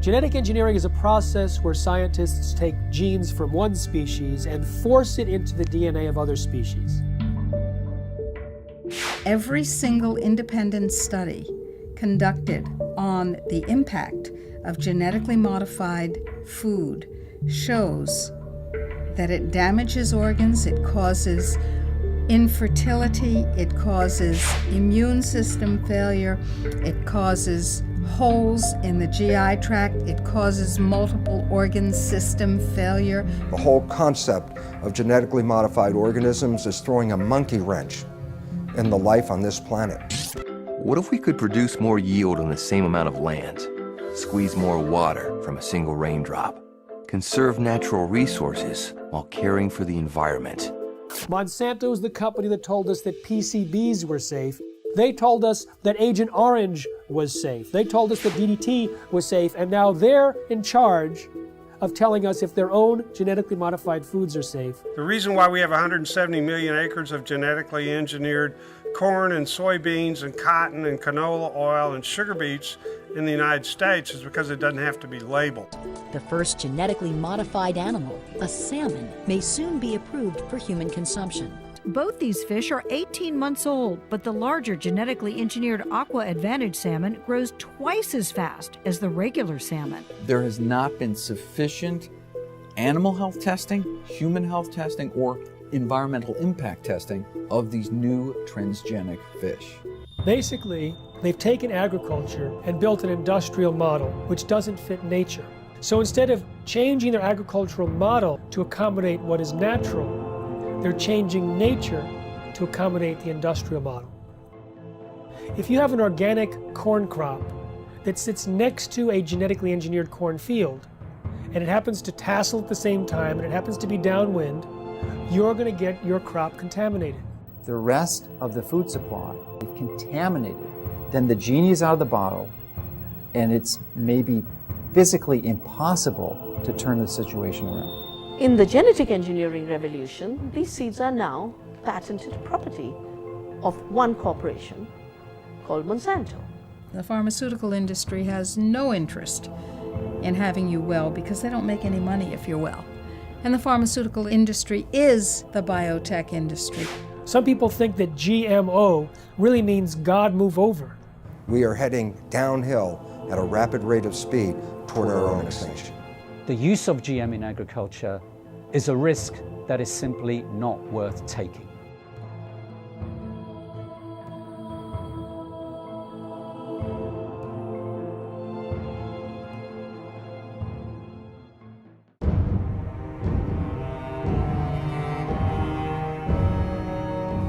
Genetic engineering is a process where scientists take genes from one species and force it into the DNA of other species. Every single independent study conducted on the impact of genetically modified food shows that it damages organs, it causes infertility, it causes immune system failure, it causes holes in the GI tract, it causes multiple organ system failure. The whole concept of genetically modified organisms is throwing a monkey wrench in the life on this planet. What if we could produce more yield on the same amount of land, squeeze more water from a single raindrop, conserve natural resources while caring for the environment? Monsanto is the company that told us that PCBs were safe. They told us that Agent Orange was safe. They told us that DDT was safe, and now they're in charge of telling us if their own genetically modified foods are safe. The reason why we have 170 million acres of genetically engineered corn and soybeans and cotton and canola oil and sugar beets in the United States is because it doesn't have to be labeled. The first genetically modified animal, a salmon, may soon be approved for human consumption. Both these fish are 18 months old, but the larger genetically engineered Aqua Advantage salmon grows twice as fast as the regular salmon. There has not been sufficient animal health testing, human health testing, or environmental impact testing of these new transgenic fish. Basically, they've taken agriculture and built an industrial model which doesn't fit nature. So instead of changing their agricultural model to accommodate what is natural, they're changing nature to accommodate the industrial model. If you have an organic corn crop that sits next to a genetically engineered corn field, and it happens to tassel at the same time, and it happens to be downwind, you're going to get your crop contaminated. The rest of the food supply is contaminated. Then the genie is out of the bottle, and it's maybe physically impossible to turn the situation around. In the genetic engineering revolution, these seeds are now patented property of one corporation called Monsanto. The pharmaceutical industry has no interest in having you well because they don't make any money if you're well. And the pharmaceutical industry is the biotech industry. Some people think that GMO really means God move over. We are heading downhill at a rapid rate of speed toward our own extinction. The use of GM in agriculture is a risk that is simply not worth taking.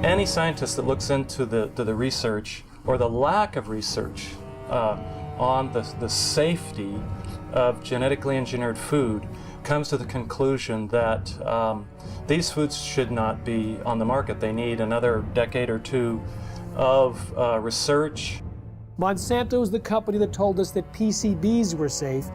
Any scientist that looks into the research or the lack of research on the safety of genetically engineered food comes to the conclusion that these foods should not be on the market. They need another decade or two of research. Monsanto is the company that told us that PCBs were safe.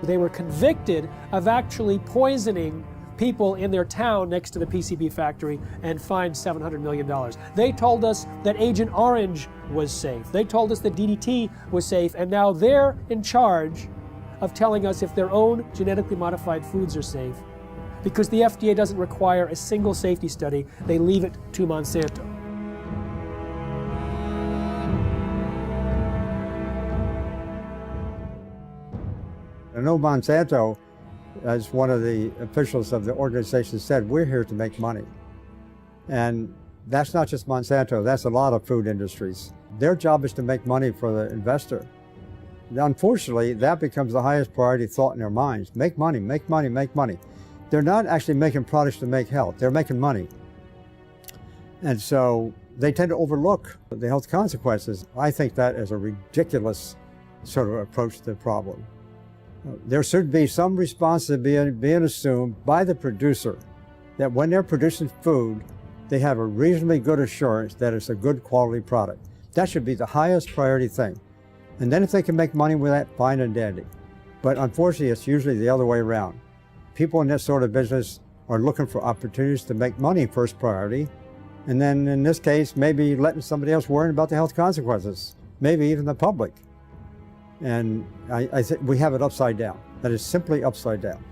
They were convicted of actually poisoning people in their town next to the PCB factory and fined $700 million. They told us that Agent Orange was safe. They told us that DDT was safe, and now they're in charge of telling us if their own genetically modified foods are safe. Because the FDA doesn't require a single safety study, they leave it to Monsanto. I know Monsanto, as one of the officials of the organization said, we're here to make money. And that's not just Monsanto, that's a lot of food industries. Their job is to make money for the investor. Unfortunately, that becomes the highest priority thought in their minds. Make money, make money, make money. They're not actually making products to make health, they're making money. And so they tend to overlook the health consequences. I think that is a ridiculous sort of approach to the problem. There should be some responsibility being assumed by the producer that when they're producing food, they have a reasonably good assurance that it's a good quality product. That should be the highest priority thing. And then if they can make money with that, fine and dandy. But unfortunately, it's usually the other way around. People in this sort of business are looking for opportunities to make money first priority. And then in this case, maybe letting somebody else worry about the health consequences, maybe even the public. And I think we have it upside down. That is simply upside down.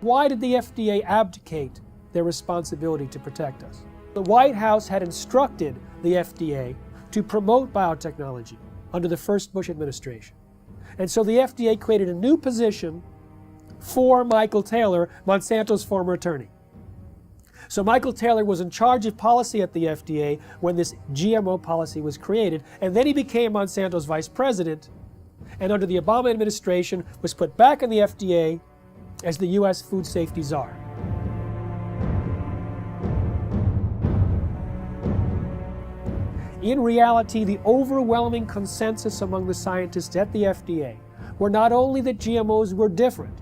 Why did the FDA abdicate their responsibility to protect us? The White House had instructed the FDA to promote biotechnology under the first Bush administration. And so the FDA created a new position for Michael Taylor, Monsanto's former attorney. So Michael Taylor was in charge of policy at the FDA when this GMO policy was created, and then he became Monsanto's vice president, and under the Obama administration was put back in the FDA as the U.S. food safety czar. In reality, the overwhelming consensus among the scientists at the FDA were not only that GMOs were different,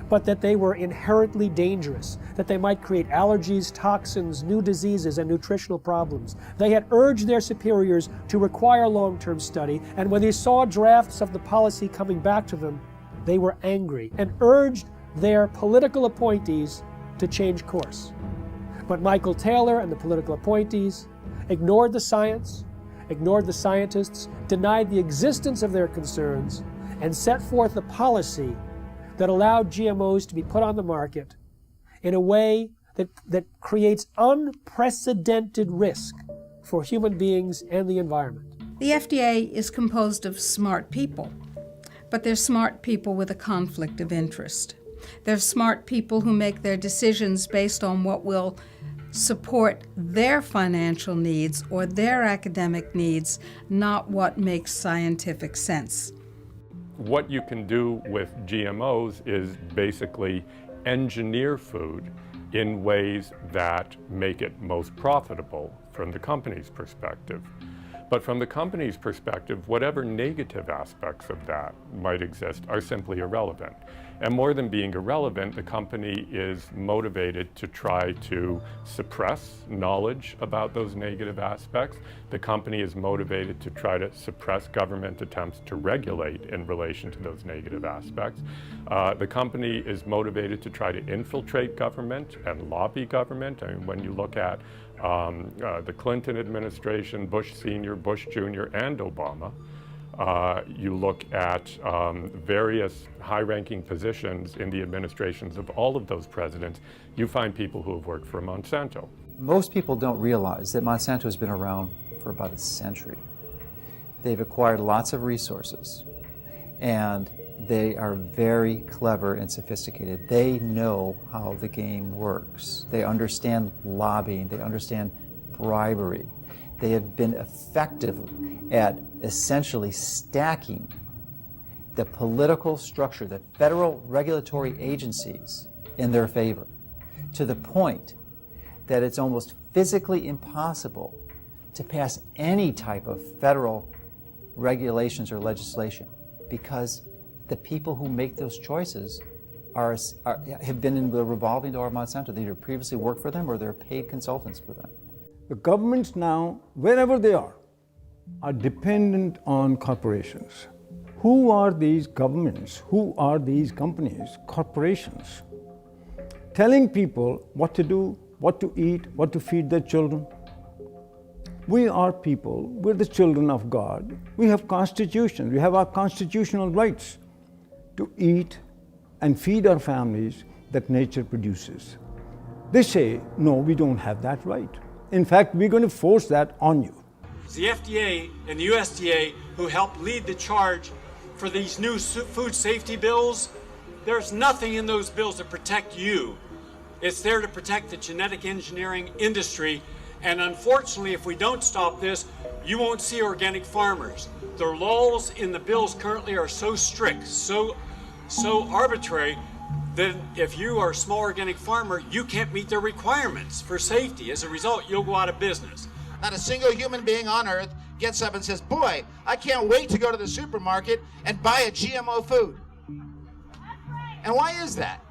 but that they were inherently dangerous, that they might create allergies, toxins, new diseases, and nutritional problems. They had urged their superiors to require long-term study, and when they saw drafts of the policy coming back to them, they were angry and urged their political appointees to change course. But Michael Taylor and the political appointees ignored the science, ignored the scientists, denied the existence of their concerns, and set forth a policy that allowed GMOs to be put on the market in a way that creates unprecedented risk for human beings and the environment. The FDA is composed of smart people, but they're smart people with a conflict of interest. They're smart people who make their decisions based on what will support their financial needs or their academic needs, not what makes scientific sense. What you can do with GMOs is basically engineer food in ways that make it most profitable from the company's perspective. But from the company's perspective, whatever negative aspects of that might exist are simply irrelevant. And more than being irrelevant, the company is motivated to try to suppress knowledge about those negative aspects. The company is motivated to try to suppress government attempts to regulate in relation to those negative aspects. The company is motivated to try to infiltrate government and lobby government. I mean, when you look at the Clinton administration, Bush Sr., Bush Jr., and Obama, you look at various high-ranking positions in the administrations of all of those presidents, you find people who have worked for Monsanto. Most people don't realize that Monsanto has been around for about a century. They've acquired lots of resources, and they are very clever and sophisticated. They know how the game works. They understand lobbying. They understand bribery. They have been effective at essentially stacking the political structure, the federal regulatory agencies in their favor, to the point that it's almost physically impossible to pass any type of federal regulations or legislation, because the people who make those choices have been in the revolving door of Monsanto. They either previously worked for them or they're paid consultants for them. The governments now, wherever they are dependent on corporations. Who are these governments? Who are these companies? Corporations. Telling people what to do, what to eat, what to feed their children. We are people, we're the children of God. We have constitutions, we have our constitutional rights to eat and feed our families that nature produces. They say, no, we don't have that right. In fact, we're going to force that on you. It's the FDA and the USDA who helped lead the charge for these new food safety bills. There's nothing in those bills to protect you. It's there to protect the genetic engineering industry. And unfortunately, if we don't stop this, you won't see organic farmers. The laws in the bills currently are so strict, so arbitrary, that if you are a small organic farmer, you can't meet their requirements for safety. As a result, you'll go out of business. Not a single human being on earth gets up and says, boy, I can't wait to go to the supermarket and buy a GMO food. And why is that?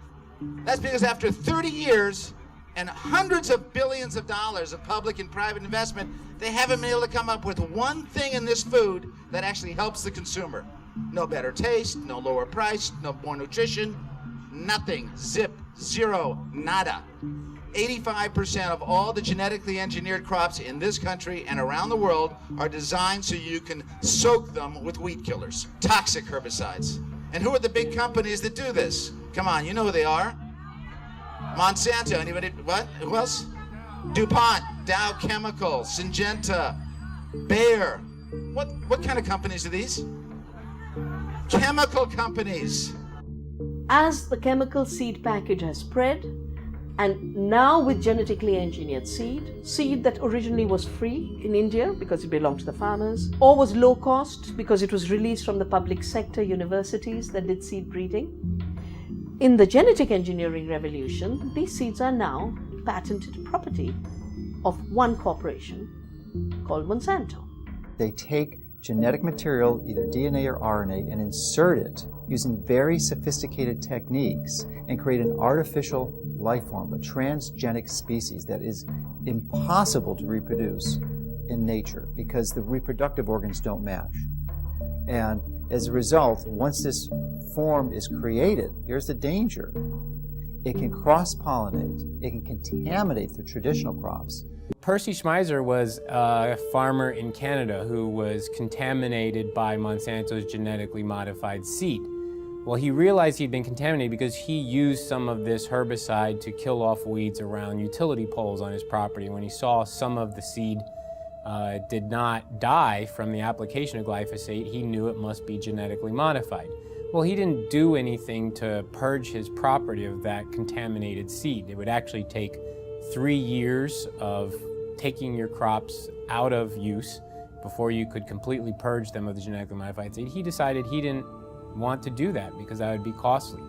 That's because after 30 years and hundreds of billions of dollars of public and private investment, they haven't been able to come up with one thing in this food that actually helps the consumer. No better taste, no lower price, no more nutrition, nothing, zip, zero, nada. 85% of all the genetically engineered crops in this country and around the world are designed so you can soak them with weed killers, toxic herbicides. And who are the big companies that do this? Come on, you know who they are. Monsanto, anybody, what? Who else? DuPont, Dow Chemical, Syngenta, Bayer. What kind of companies are these? Chemical companies. As the chemical seed package has spread, and now with genetically engineered seed that originally was free in India because it belonged to the farmers, or was low cost because it was released from the public sector universities that did seed breeding. In the genetic engineering revolution, these seeds are now patented property of one corporation called Monsanto. They take genetic material, either DNA or RNA, and insert it using very sophisticated techniques and create an artificial life form, a transgenic species that is impossible to reproduce in nature because the reproductive organs don't match. And as a result, once this form is created, here's the danger. It can cross-pollinate, it can contaminate the traditional crops. Percy Schmeiser was a farmer in Canada who was contaminated by Monsanto's genetically modified seed. Well, he realized he'd been contaminated because he used some of this herbicide to kill off weeds around utility poles on his property. When he saw some of the seed did not die from the application of glyphosate, he knew it must be genetically modified. Well, he didn't do anything to purge his property of that contaminated seed. It would actually take 3 years of taking your crops out of use before you could completely purge them of the genetically modified seed. He decided he didn't want to do that because that would be costly.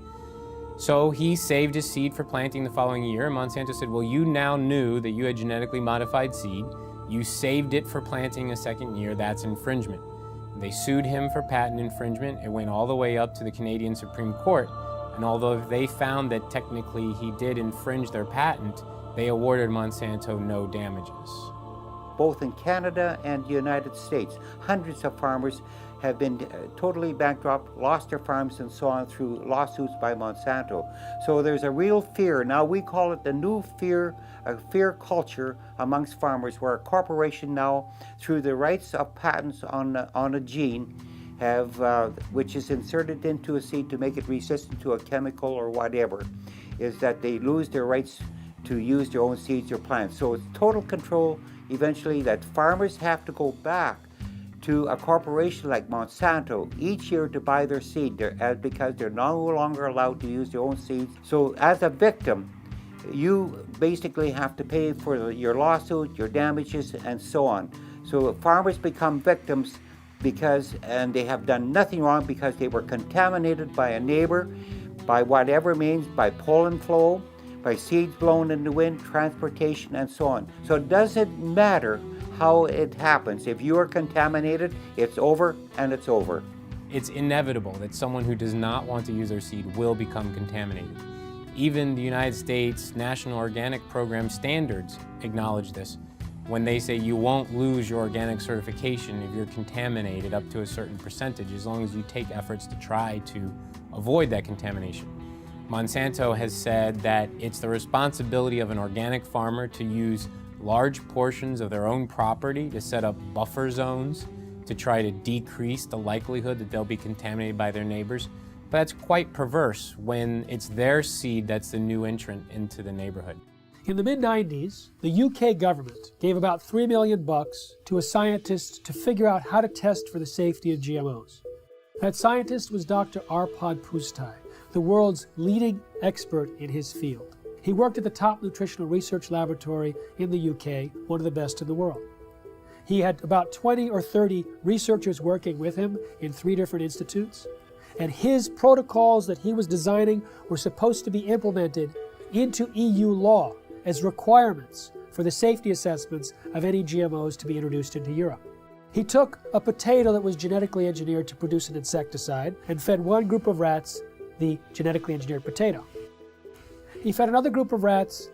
So he saved his seed for planting the following year, and Monsanto said, well, you now knew that you had genetically modified seed. You saved it for planting a second year. That's infringement. They sued him for patent infringement. It went all the way up to the Canadian Supreme Court, and although they found that technically he did infringe their patent, they awarded Monsanto no damages. Both in Canada and the United States, hundreds of farmers have been totally bankrupt, lost their farms and so on through lawsuits by Monsanto. So there's a real fear. Now we call it the new fear, a fear culture amongst farmers, where a corporation now, through the rights of patents on a gene, have which is inserted into a seed to make it resistant to a chemical or whatever, is that they lose their rights to use their own seeds or plants. So it's total control eventually that farmers have to go back to a corporation like Monsanto each year to buy their seed because they're no longer allowed to use their own seeds. So as a victim, you basically have to pay for your lawsuit, your damages, and so on. So farmers become victims and they have done nothing wrong because they were contaminated by a neighbor, by whatever means, by pollen flow, by seeds blown in the wind, transportation, and so on. So it doesn't matter how it happens. If you are contaminated, it's over and it's over. It's inevitable that someone who does not want to use their seed will become contaminated. Even the United States National Organic Program standards acknowledge this when they say you won't lose your organic certification if you're contaminated up to a certain percentage, as long as you take efforts to try to avoid that contamination. Monsanto has said that it's the responsibility of an organic farmer to use large portions of their own property to set up buffer zones to try to decrease the likelihood that they'll be contaminated by their neighbors. But that's quite perverse when it's their seed that's the new entrant into the neighborhood. In the mid-90s, the UK government gave about $3 million to a scientist to figure out how to test for the safety of GMOs. That scientist was Dr. Arpad Pusztai, the world's leading expert in his field. He worked at the top nutritional research laboratory in the UK, one of the best in the world. He had about 20 or 30 researchers working with him in 3 different institutes, and his protocols that he was designing were supposed to be implemented into EU law as requirements for the safety assessments of any GMOs to be introduced into Europe. He took a potato that was genetically engineered to produce an insecticide and fed one group of rats the genetically engineered potato. He fed another group of rats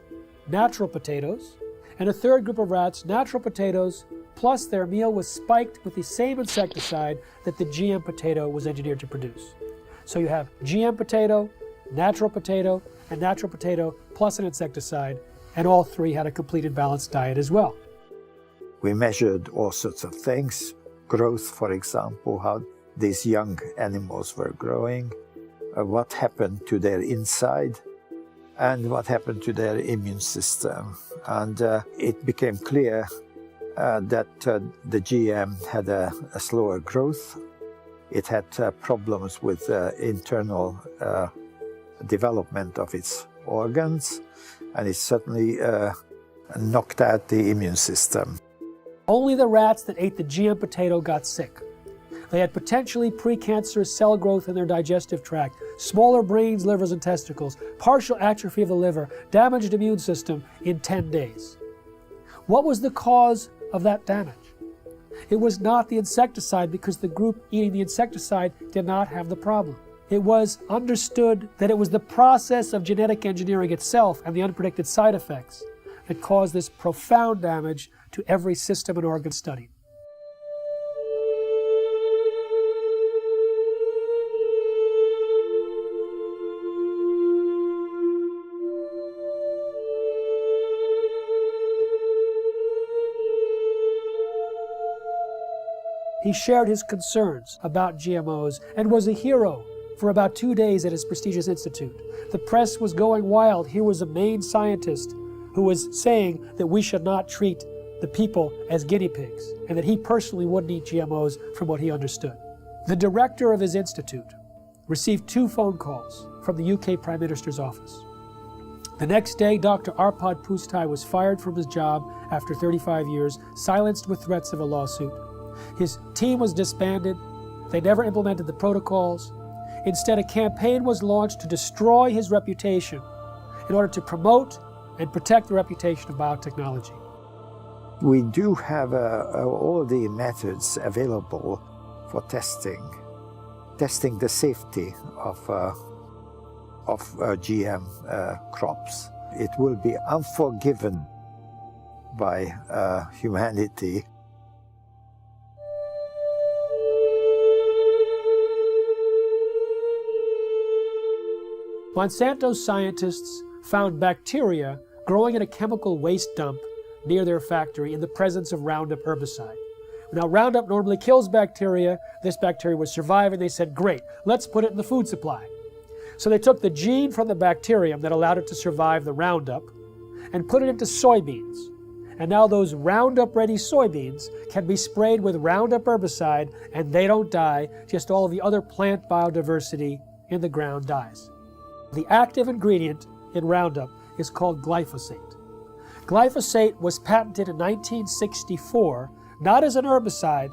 natural potatoes, and a third group of rats natural potatoes, plus their meal was spiked with the same insecticide that the GM potato was engineered to produce. So you have GM potato, and natural potato plus an insecticide, and all three had a complete and balanced diet as well. We measured all sorts of things, growth, for example, how these young animals were growing, what happened to their inside, and what happened to their immune system. And it became clear that the GM had a slower growth. It had problems with internal development of its organs, and it certainly knocked out the immune system. Only the rats that ate the GM potato got sick. They had potentially precancerous cell growth in their digestive tract, smaller brains, livers, and testicles, partial atrophy of the liver, damaged immune system in 10 days. What was the cause of that damage? It was not the insecticide, because the group eating the insecticide did not have the problem. It was understood that it was the process of genetic engineering itself and the unpredicted side effects that caused this profound damage to every system and organ studied. He shared his concerns about GMOs and was a hero for about 2 days at his prestigious institute. The press was going wild. Here was a main scientist who was saying that we should not treat the people as guinea pigs, and that he personally wouldn't eat GMOs from what he understood. The director of his institute received 2 phone calls from the UK Prime Minister's office. The next day, Dr. Arpad Pustai was fired from his job after 35 years, silenced with threats of a lawsuit. His team was disbanded. They never implemented the protocols. Instead, a campaign was launched to destroy his reputation in order to promote and protect the reputation of biotechnology. We do have all the methods available for testing the safety of GM crops. It will be unforgiven by humanity. Monsanto's scientists found bacteria growing in a chemical waste dump near their factory in the presence of Roundup herbicide. Now, Roundup normally kills bacteria. This bacteria was surviving. They said, great, let's put it in the food supply. So they took the gene from the bacterium that allowed it to survive the Roundup and put it into soybeans. And now those Roundup-ready soybeans can be sprayed with Roundup herbicide, and they don't die. Just all of the other plant biodiversity in the ground dies. The active ingredient in Roundup is called glyphosate. Glyphosate was patented in 1964, not as an herbicide,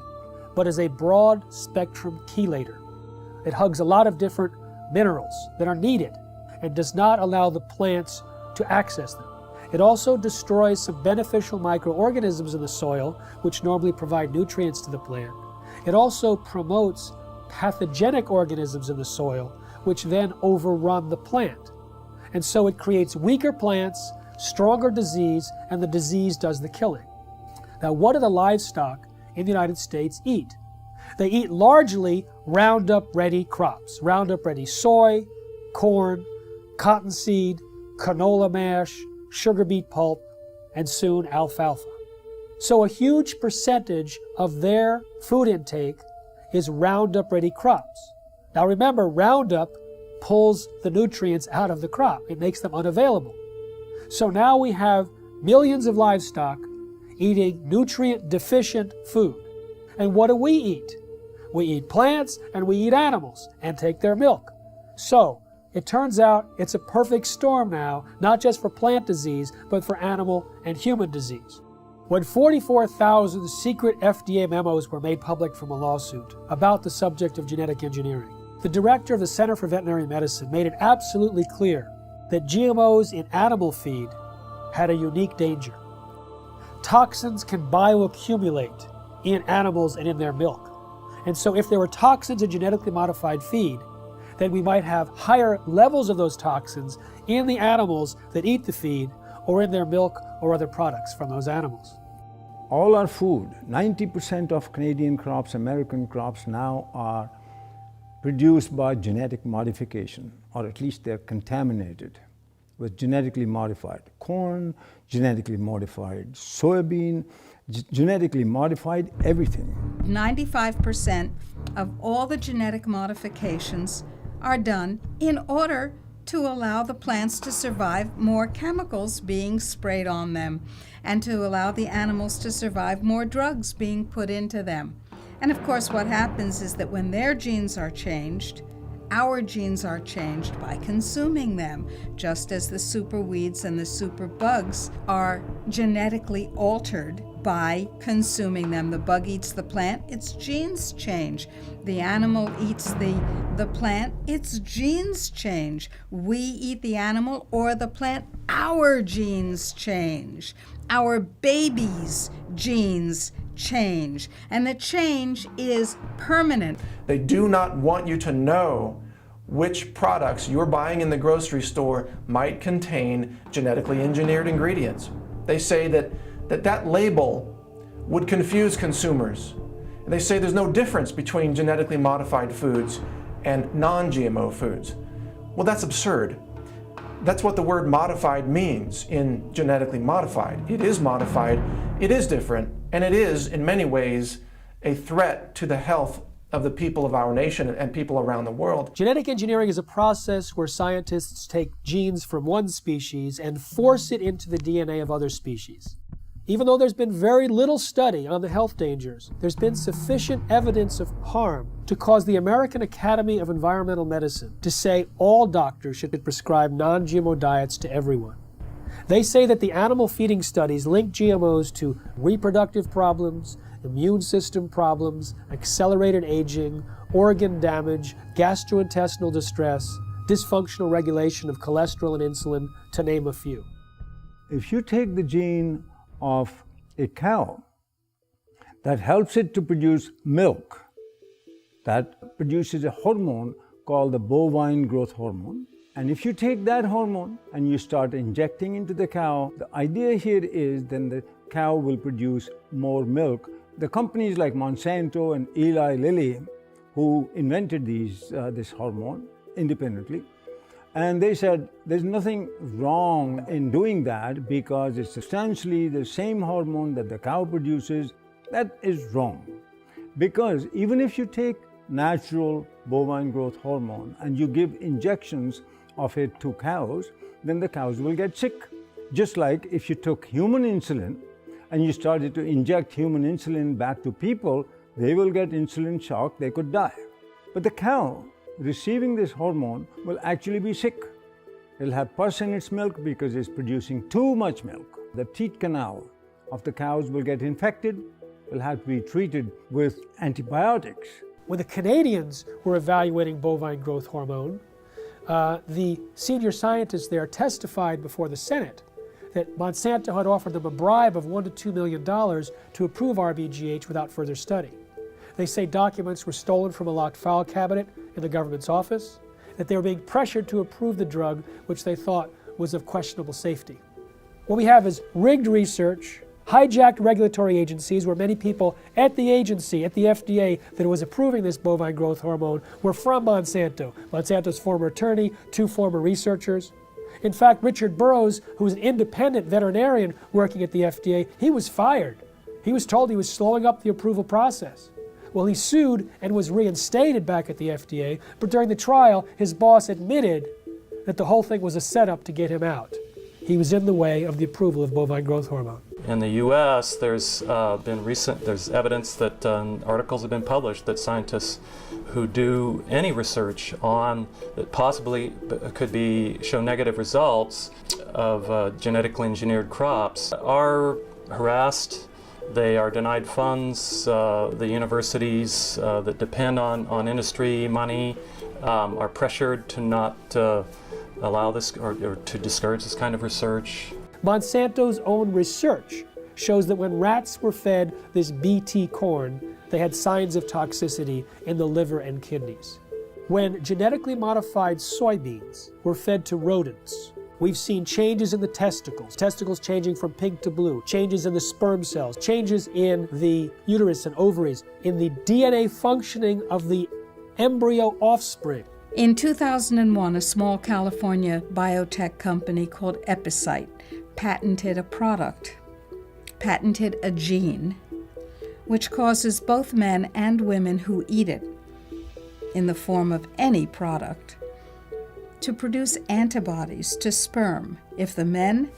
but as a broad-spectrum chelator. It hugs a lot of different minerals that are needed and does not allow the plants to access them. It also destroys some beneficial microorganisms in the soil, which normally provide nutrients to the plant. It also promotes pathogenic organisms in the soil, which then overrun the plant. And so it creates weaker plants, stronger disease, and the disease does the killing. Now, what do the livestock in the United States eat? They eat largely Roundup-ready crops. Roundup-ready soy, corn, cottonseed, canola mash, sugar beet pulp, and soon alfalfa. So a huge percentage of their food intake is Roundup-ready crops. Now remember, Roundup pulls the nutrients out of the crop. It makes them unavailable. So now we have millions of livestock eating nutrient-deficient food. And what do we eat? We eat plants and we eat animals and take their milk. So it turns out it's a perfect storm now, not just for plant disease, but for animal and human disease. When 44,000 secret FDA memos were made public from a lawsuit about the subject of genetic engineering, the director of the Center for Veterinary Medicine made it absolutely clear that GMOs in animal feed had a unique danger. Toxins can bioaccumulate in animals and in their milk. And so if there were toxins in genetically modified feed, then we might have higher levels of those toxins in the animals that eat the feed or in their milk or other products from those animals. All our food, 90% of Canadian crops, American crops now are produced by genetic modification, or at least they're contaminated with genetically modified corn, genetically modified soybean, genetically modified everything. 95% of all the genetic modifications are done in order to allow the plants to survive more chemicals being sprayed on them and to allow the animals to survive more drugs being put into them. And of course, what happens is that when their genes are changed, our genes are changed by consuming them, just as the superweeds and the superbugs are genetically altered by consuming them. The bug eats the plant, its genes change. The animal eats the plant, its genes change. We eat the animal or the plant, our genes change. Our babies' genes change, and the change is permanent. They do not want you to know which products you're buying in the grocery store might contain genetically engineered ingredients. They say that label would confuse consumers. And they say there's no difference between genetically modified foods and non-GMO foods. Well, that's absurd. That's what the word modified means in genetically modified. It is modified, it is different, and it is, in many ways, a threat to the health of the people of our nation and people around the world. Genetic engineering is a process where scientists take genes from one species and force it into the DNA of other species. Even though there's been very little study on the health dangers, there's been sufficient evidence of harm to cause the American Academy of Environmental Medicine to say all doctors should prescribe non-GMO diets to everyone. They say that the animal feeding studies link GMOs to reproductive problems, immune system problems, accelerated aging, organ damage, gastrointestinal distress, dysfunctional regulation of cholesterol and insulin, to name a few. If you take the gene of a cow that helps it to produce milk, that produces a hormone called the bovine growth hormone, and if you take that hormone and you start injecting into the cow, the idea here is then the cow will produce more milk. The companies like Monsanto and Eli Lilly, who invented this hormone independently, and they said there's nothing wrong in doing that because it's substantially the same hormone that the cow produces. That is wrong. Because even if you take natural bovine growth hormone and you give injections of it to cows, then the cows will get sick. Just like if you took human insulin and you started to inject human insulin back to people, they will get insulin shock, they could die. But the cow receiving this hormone will actually be sick. It'll have pus in its milk because it's producing too much milk. The teat canal of the cows will get infected, will have to be treated with antibiotics. When the Canadians were evaluating bovine growth hormone, the senior scientists there testified before the Senate that Monsanto had offered them a bribe of $1 to $2 million to approve RBGH without further study. They say documents were stolen from a locked file cabinet in the government's office, that they were being pressured to approve the drug, which they thought was of questionable safety. What we have is rigged research, hijacked regulatory agencies where many people at the agency, at the FDA, that was approving this bovine growth hormone were from Monsanto. Monsanto's former attorney, 2 former researchers. In fact, Richard Burroughs, who was an independent veterinarian working at the FDA, he was fired. He was told he was slowing up the approval process. Well, he sued and was reinstated back at the FDA, but during the trial, his boss admitted that the whole thing was a setup to get him out. He was in the way of the approval of bovine growth hormone. In the U.S., there's evidence that articles have been published that scientists who do any research on that possibly could show negative results of genetically engineered crops are harassed. They are denied funds. The universities that depend on industry money are pressured to not allow this or to discourage this kind of research. Monsanto's own research shows that when rats were fed this BT corn, they had signs of toxicity in the liver and kidneys. When genetically modified soybeans were fed to rodents, we've seen changes in the testicles changing from pink to blue, changes in the sperm cells, changes in the uterus and ovaries, in the DNA functioning of the embryo offspring. In 2001, a small California biotech company called Epicite patented a gene, which causes both men and women who eat it, in the form of any product, to produce antibodies to sperm. If the men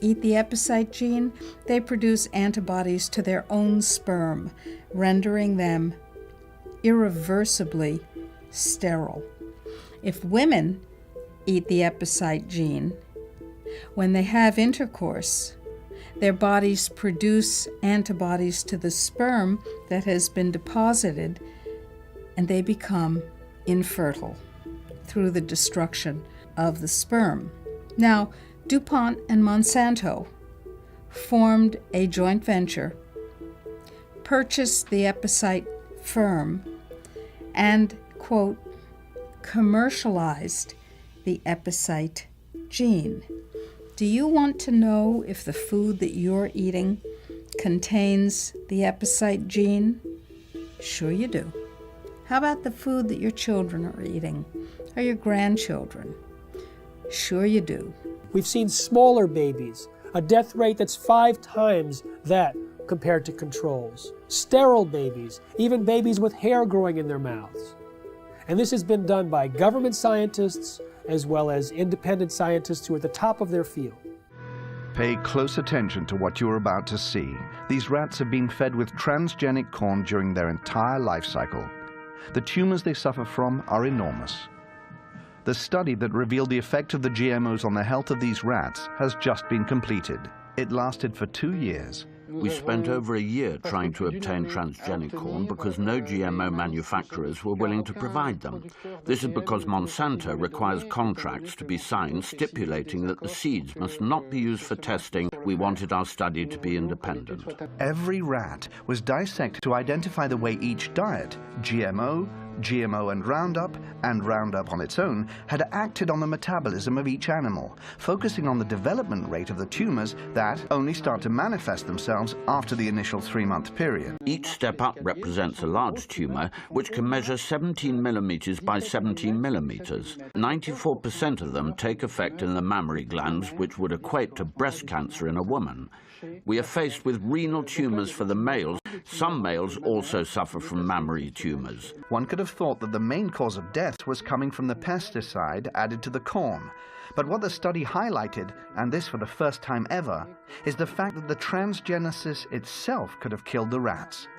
eat the Epicite gene, they produce antibodies to their own sperm, rendering them irreversibly sterile. If women eat the Epicite gene, when they have intercourse, their bodies produce antibodies to the sperm that has been deposited, and they become infertile through the destruction of the sperm. Now, DuPont and Monsanto formed a joint venture, purchased the Epicite firm, and, quote, commercialized the Epicite gene. Do you want to know if the food that you're eating contains the Epicite gene? Sure you do. How about the food that your children are eating, or your grandchildren? Sure you do. We've seen smaller babies, a death rate that's 5 times that compared to controls. Sterile babies, even babies with hair growing in their mouths. And this has been done by government scientists as well as independent scientists who are at the top of their field. Pay close attention to what you're about to see. These rats have been fed with transgenic corn during their entire life cycle. The tumors they suffer from are enormous. The study that revealed the effect of the GMOs on the health of these rats has just been completed. It lasted for 2 years. We spent over a year trying to obtain transgenic corn because no GMO manufacturers were willing to provide them. This is because Monsanto requires contracts to be signed stipulating that the seeds must not be used for testing. We wanted our study to be independent. Every rat was dissected to identify the way each diet, GMO and Roundup on its own, had acted on the metabolism of each animal, focusing on the development rate of the tumors that only start to manifest themselves after the initial 3-month period. Each step up represents a large tumor, which can measure 17 millimeters by 17 millimeters. 94% of them take effect in the mammary glands, which would equate to breast cancer in a woman. We are faced with renal tumors for the males. Some males also suffer from mammary tumors. One could have thought that the main cause of death was coming from the pesticide added to the corn. But what the study highlighted, and this for the first time ever, is the fact that the transgenesis itself could have killed the rats.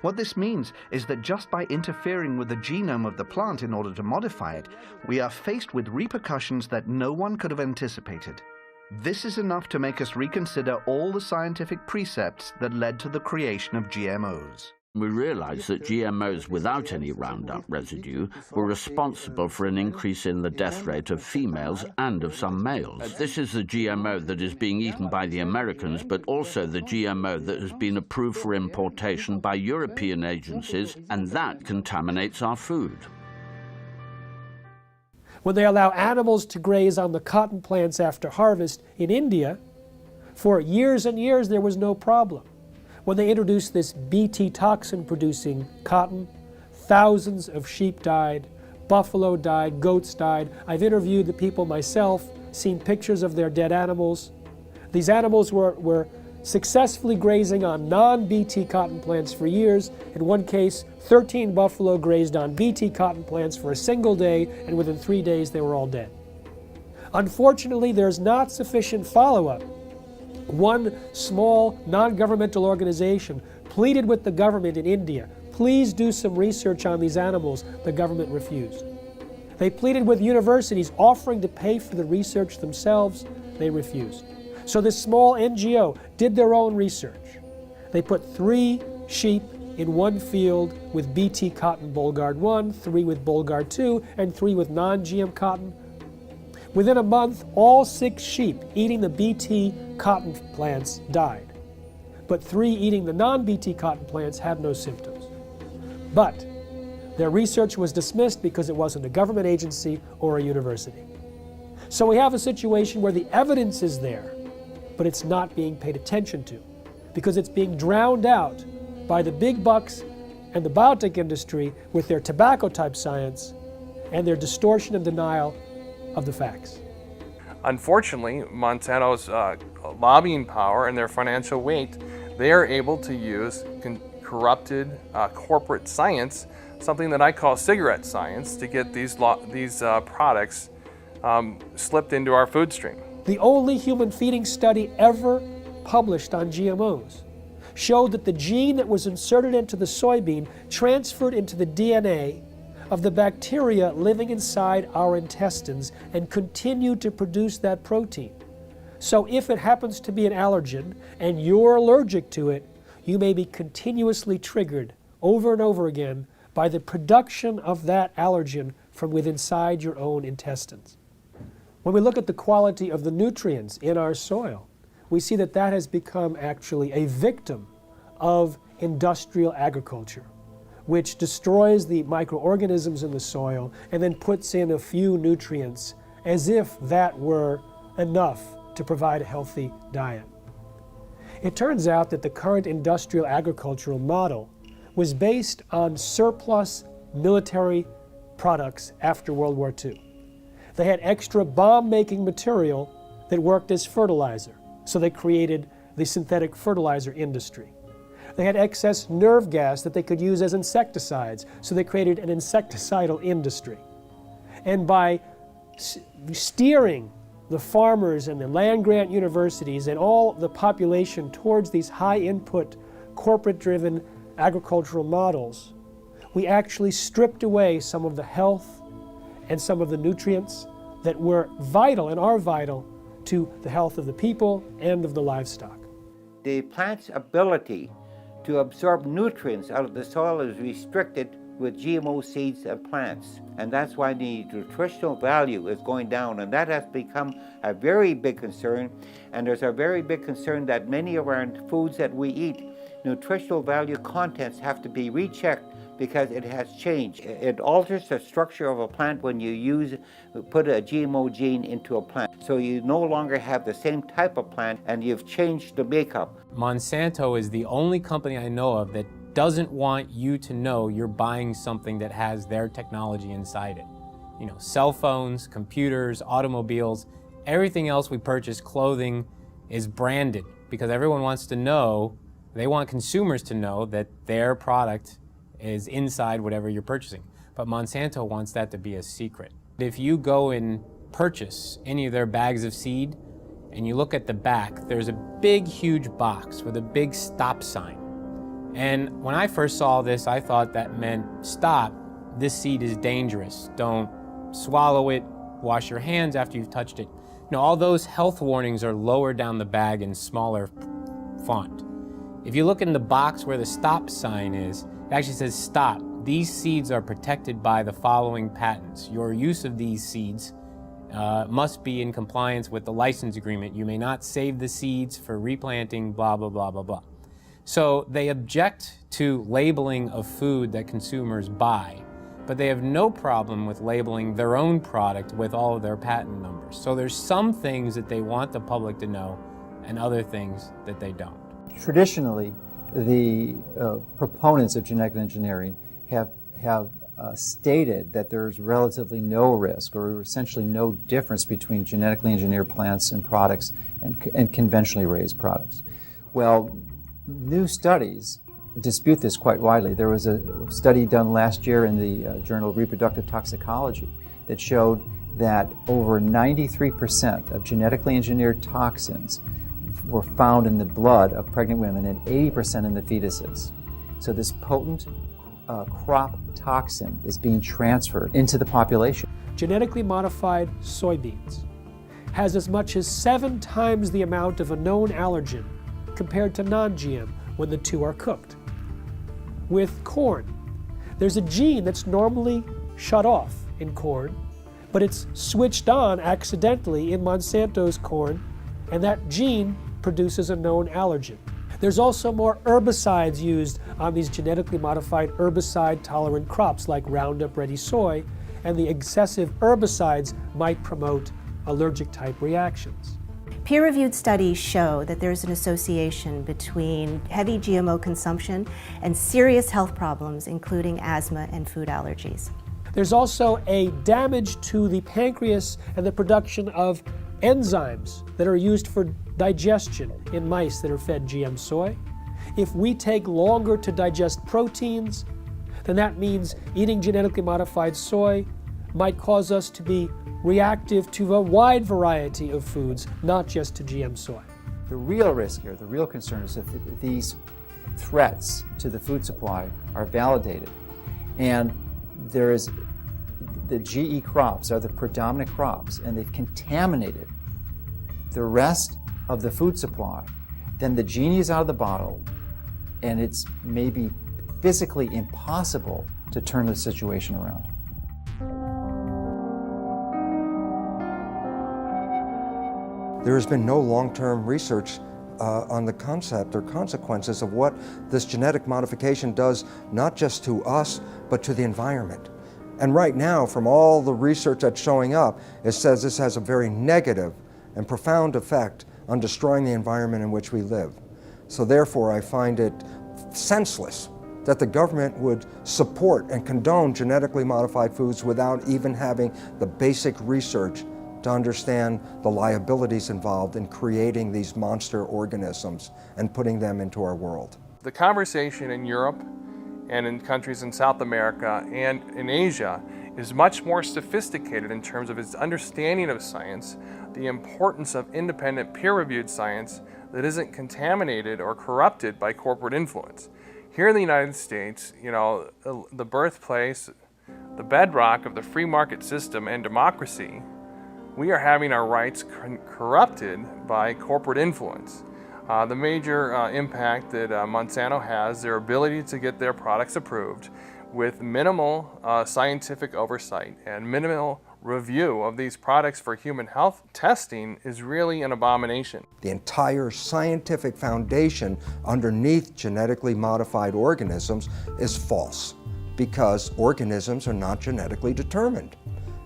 What this means is that just by interfering with the genome of the plant in order to modify it, we are faced with repercussions that no one could have anticipated. This is enough to make us reconsider all the scientific precepts that led to the creation of GMOs. We realized that GMOs without any Roundup residue were responsible for an increase in the death rate of females and of some males. This is the GMO that is being eaten by the Americans, but also the GMO that has been approved for importation by European agencies, and that contaminates our food. When they allow animals to graze on the cotton plants after harvest in India, for years and years there was no problem. When they introduced this Bt toxin-producing cotton, thousands of sheep died, buffalo died, goats died. I've interviewed the people myself, seen pictures of their dead animals. These animals were successfully grazing on non-Bt cotton plants for years. In one case, 13 buffalo grazed on Bt cotton plants for a single day, and within 3 days they were all dead. Unfortunately, there's not sufficient follow-up. One small non-governmental organization pleaded with the government in India, please do some research on these animals. The government refused. They pleaded with universities offering to pay for the research themselves. They refused. So this small NGO did their own research. They put 3 sheep in one field with Bt cotton Bollgard 1, 3 with Bollgard 2, and 3 with non-GM cotton. Within a month, all 6 sheep eating the Bt cotton plants died. But 3 eating the non-Bt cotton plants had no symptoms. But their research was dismissed because it wasn't a government agency or a university. So we have a situation where the evidence is there, but it's not being paid attention to because it's being drowned out by the big bucks and the biotech industry with their tobacco-type science and their distortion and denial of the facts. Unfortunately, Monsanto's lobbying power and their financial weight, they are able to use corrupted corporate science, something that I call cigarette science, to get these products slipped into our food stream. The only human feeding study ever published on GMOs showed that the gene that was inserted into the soybean transferred into the DNA of the bacteria living inside our intestines and continued to produce that protein. So if it happens to be an allergen and you're allergic to it, you may be continuously triggered over and over again by the production of that allergen from within inside your own intestines. When we look at the quality of the nutrients in our soil, we see that that has become actually a victim of industrial agriculture, which destroys the microorganisms in the soil and then puts in a few nutrients as if that were enough to provide a healthy diet. It turns out that the current industrial agricultural model was based on surplus military products after World War II. They had extra bomb-making material that worked as fertilizer, so they created the synthetic fertilizer industry. They had excess nerve gas that they could use as insecticides, so they created an insecticidal industry. And by steering the farmers and the land-grant universities and all the population towards these high-input, corporate-driven agricultural models, we actually stripped away some of the health and some of the nutrients that were vital and are vital to the health of the people and of the livestock. The plant's ability to absorb nutrients out of the soil is restricted with GMO seeds and plants. And that's why the nutritional value is going down. And that has become a very big concern. And there's a very big concern that many of our foods that we eat, nutritional value contents have to be rechecked because it has changed. It alters the structure of a plant when you put a GMO gene into a plant. So you no longer have the same type of plant and you've changed the makeup. Monsanto is the only company I know of that doesn't want you to know you're buying something that has their technology inside it. You know, cell phones, computers, automobiles, everything else we purchase, clothing, is branded because everyone wants to know, they want consumers to know that their product is inside whatever you're purchasing. But Monsanto wants that to be a secret. If you go and purchase any of their bags of seed and you look at the back, there's a big, huge box with a big stop sign. And when I first saw this, I thought that meant stop, this seed is dangerous. Don't swallow it, wash your hands after you've touched it. Now, all those health warnings are lower down the bag in smaller font. If you look in the box where the stop sign is, it actually says stop. These seeds are protected by the following patents. Your use of these seeds must be in compliance with the license agreement. You may not save the seeds for replanting, blah, blah, blah, blah, blah. So they object to labeling of food that consumers buy, but they have no problem with labeling their own product with all of their patent numbers. So there's some things that they want the public to know and other things that they don't. Traditionally, the proponents of genetic engineering have stated that there's relatively no risk or essentially no difference between genetically engineered plants and products and conventionally raised products. Well, new studies dispute this quite widely. There was a study done last year in the Journal of Reproductive Toxicology that showed that over 93% of genetically engineered toxins were found in the blood of pregnant women and 80% in the fetuses. So this potent crop toxin is being transferred into the population. Genetically modified soybeans has as much as 7 times the amount of a known allergen compared to non-GM when the two are cooked. With corn, there's a gene that's normally shut off in corn, but it's switched on accidentally in Monsanto's corn, and that gene produces a known allergen. There's also more herbicides used on these genetically modified herbicide-tolerant crops like Roundup Ready soy, and the excessive herbicides might promote allergic-type reactions. Peer-reviewed studies show that there's an association between heavy GMO consumption and serious health problems, including asthma and food allergies. There's also a damage to the pancreas and the production of enzymes that are used for digestion in mice that are fed GM soy. If we take longer to digest proteins, then that means eating genetically modified soy might cause us to be reactive to a wide variety of foods, not just to GM soy. The real risk here, the real concern is if these threats to the food supply are validated and there is the GE crops are the predominant crops and they've contaminated the rest of the food supply, then the genie is out of the bottle and it's maybe physically impossible to turn the situation around. There has been no long-term research on the concept or consequences of what this genetic modification does, not just to us, but to the environment. And right now, from all the research that's showing up, it says this has a very negative and profound effect on destroying the environment in which we live. So therefore, I find it senseless that the government would support and condone genetically modified foods without even having the basic research to understand the liabilities involved in creating these monster organisms and putting them into our world. The conversation in Europe and in countries in South America and in Asia is much more sophisticated in terms of its understanding of science, the importance of independent peer-reviewed science that isn't contaminated or corrupted by corporate influence. Here in the United States, you know, the birthplace, the bedrock of the free market system and democracy, we are having our rights corrupted by corporate influence. The major impact that Monsanto has, their ability to get their products approved with minimal scientific oversight and minimal review of these products for human health testing is really an abomination. The entire scientific foundation underneath genetically modified organisms is false because organisms are not genetically determined.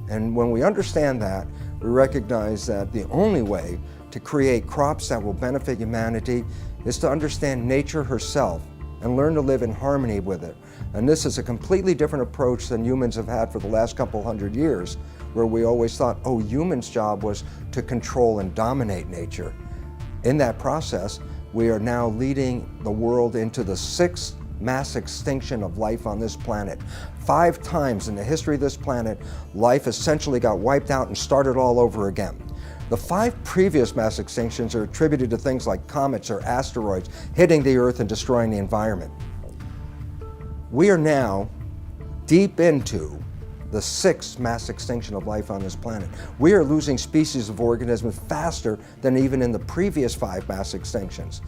And when we understand that, we recognize that the only way to create crops that will benefit humanity is to understand nature herself and learn to live in harmony with it. And this is a completely different approach than humans have had for the last couple hundred years, where we always thought, oh, humans' job was to control and dominate nature. In that process, we are now leading the world into the 6th mass extinction of life on this planet. 5 times in the history of this planet, life essentially got wiped out and started all over again. The 5 previous mass extinctions are attributed to things like comets or asteroids hitting the Earth and destroying the environment. We are now deep into the 6th mass extinction of life on this planet. We are losing species of organisms faster than even in the previous 5 mass extinctions.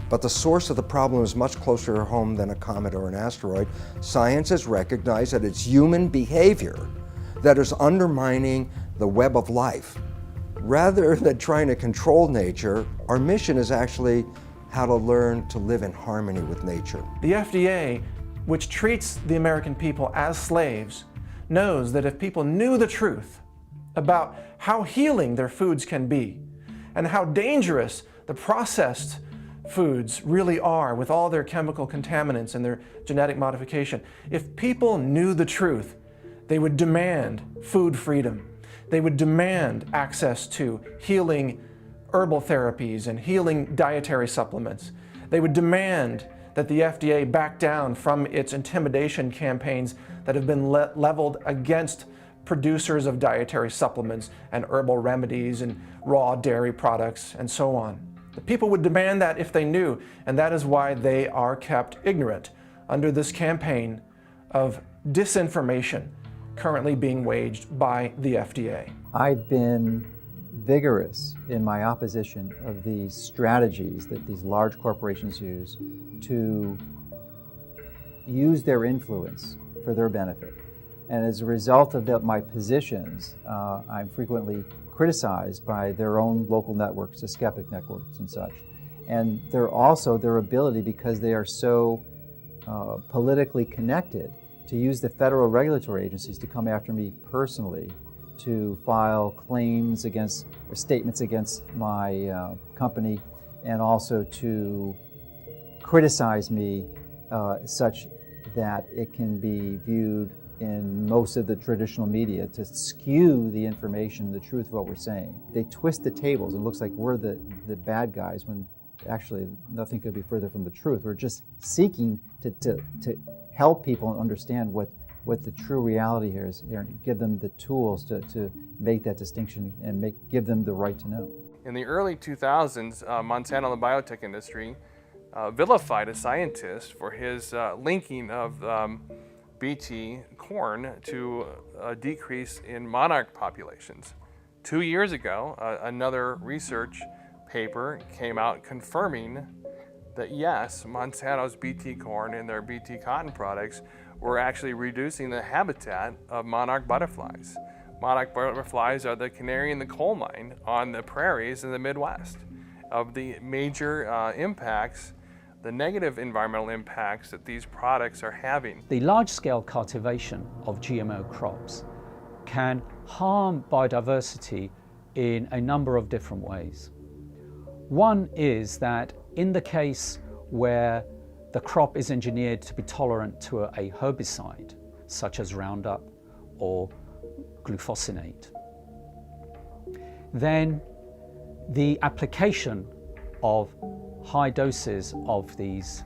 But the source of the problem is much closer to home than a comet or an asteroid. Science has recognized that it's human behavior that is undermining the web of life. Rather than trying to control nature, our mission is actually how to learn to live in harmony with nature. The FDA, which treats the American people as slaves, knows that if people knew the truth about how healing their foods can be and how dangerous the processed foods really are with all their chemical contaminants and their genetic modification, if people knew the truth, they would demand food freedom. They would demand access to healing herbal therapies and healing dietary supplements. They would demand that the FDA back down from its intimidation campaigns that have been leveled against producers of dietary supplements and herbal remedies and raw dairy products and so on. The people would demand that if they knew, and that is why they are kept ignorant under this campaign of disinformation currently being waged by the FDA. I've been vigorous in my opposition of these strategies that these large corporations use to use their influence for their benefit. And as a result of my positions, I'm frequently criticized by their own local networks, the skeptic networks and such. And they're also their ability, because they are so politically connected, to use the federal regulatory agencies to come after me personally, to file claims against, or statements against my company, and also to criticize me such that it can be viewed in most of the traditional media to skew the information, the truth of what we're saying. They twist the tables. It looks like we're the bad guys when actually nothing could be further from the truth. We're just seeking to help people understand what the true reality here is, and give them the tools to make that distinction and give them the right to know. In the early 2000s, Monsanto and the biotech industry vilified a scientist for his linking of Bt corn to a decrease in monarch populations. 2 years ago, another research paper came out confirming that yes, Monsanto's Bt corn and their Bt cotton products were actually reducing the habitat of monarch butterflies. Monarch butterflies are the canary in the coal mine on the prairies in the Midwest. Of the major impacts, the negative environmental impacts that these products are having. The large-scale cultivation of GMO crops can harm biodiversity in a number of different ways. One is that in the case where the crop is engineered to be tolerant to a herbicide, such as Roundup or glufosinate, then the application of high doses of these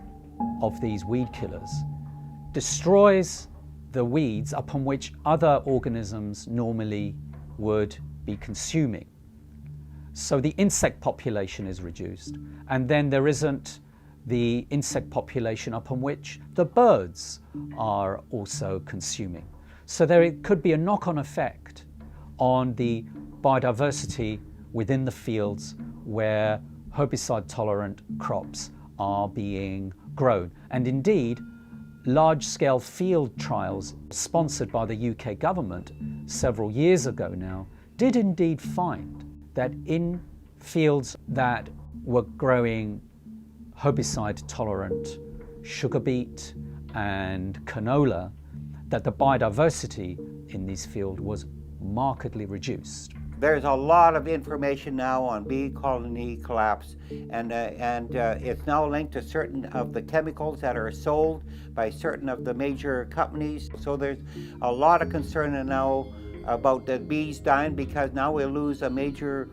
weed killers destroys the weeds upon which other organisms normally would be consuming. So the insect population is reduced, and then there isn't the insect population upon which the birds are also consuming. So there could be a knock-on effect on the biodiversity within the fields where herbicide-tolerant crops are being grown. And indeed, large-scale field trials sponsored by the UK government several years ago now did indeed find that in fields that were growing herbicide-tolerant sugar beet and canola, that the biodiversity in these fields was markedly reduced. There's a lot of information now on bee colony collapse, and it's now linked to certain of the chemicals that are sold by certain of the major companies. So there's a lot of concern now about the bees dying, because now we'll lose a major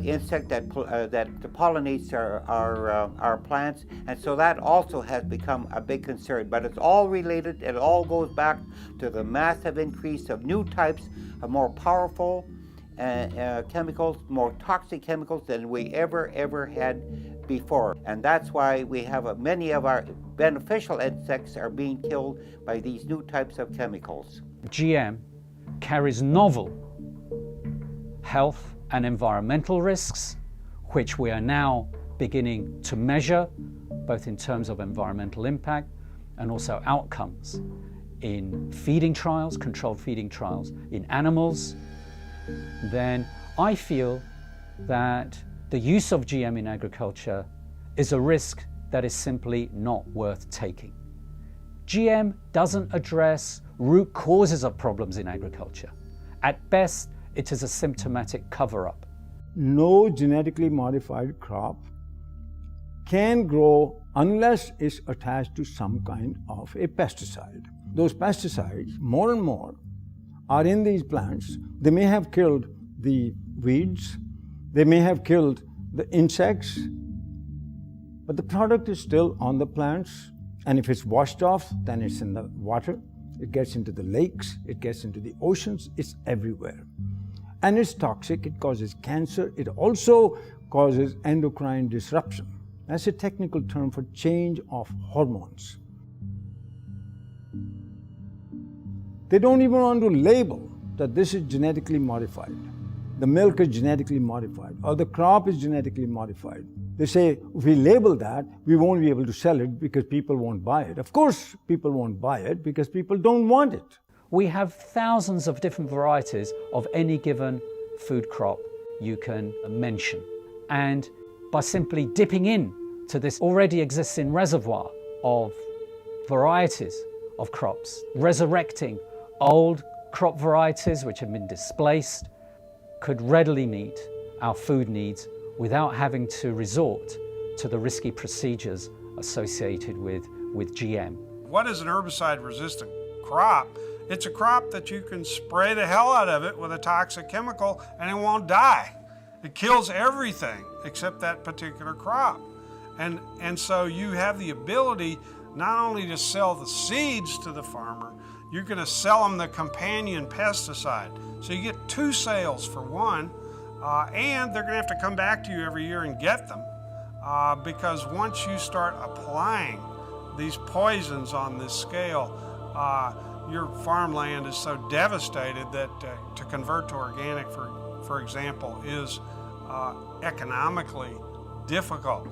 insect that pollinates our plants, and so that also has become a big concern. But it's all related. It all goes back to the massive increase of new types of more powerful chemicals, more toxic chemicals than we ever had before. And that's why we have many of our beneficial insects are being killed by these new types of chemicals. GM carries novel health and environmental risks, which we are now beginning to measure, both in terms of environmental impact and also outcomes in feeding trials, controlled feeding trials in animals. Then I feel that the use of GM in agriculture is a risk that is simply not worth taking. GM doesn't address root causes of problems in agriculture. At best, it is a symptomatic cover-up. No genetically modified crop can grow unless it's attached to some kind of a pesticide. Those pesticides, more and more, are in these plants. They may have killed the weeds, they may have killed the insects, but the product is still on the plants. And if it's washed off, then it's in the water, it gets into the lakes, it gets into the oceans, it's everywhere. And it's toxic, it causes cancer, it also causes endocrine disruption. That's a technical term for change of hormones. They don't even want to label that this is genetically modified. The milk is genetically modified, or the crop is genetically modified. They say, if we label that, we won't be able to sell it because people won't buy it. Of course, people won't buy it because people don't want it. We have thousands of different varieties of any given food crop you can mention. And by simply dipping in to this already existing reservoir of varieties of crops, resurrecting old crop varieties which have been displaced, could readily meet our food needs without having to resort to the risky procedures associated with GM. What is an herbicide-resistant crop It's a crop that you can spray the hell out of it with a toxic chemical and it won't die. It kills everything except that particular crop. And so you have the ability not only to sell the seeds to the farmer, you're going to sell them the companion pesticide. So you get two sales for one, and they're going to have to come back to you every year and get them because once you start applying these poisons on this scale, your farmland is so devastated that to convert to organic, for example, is economically difficult.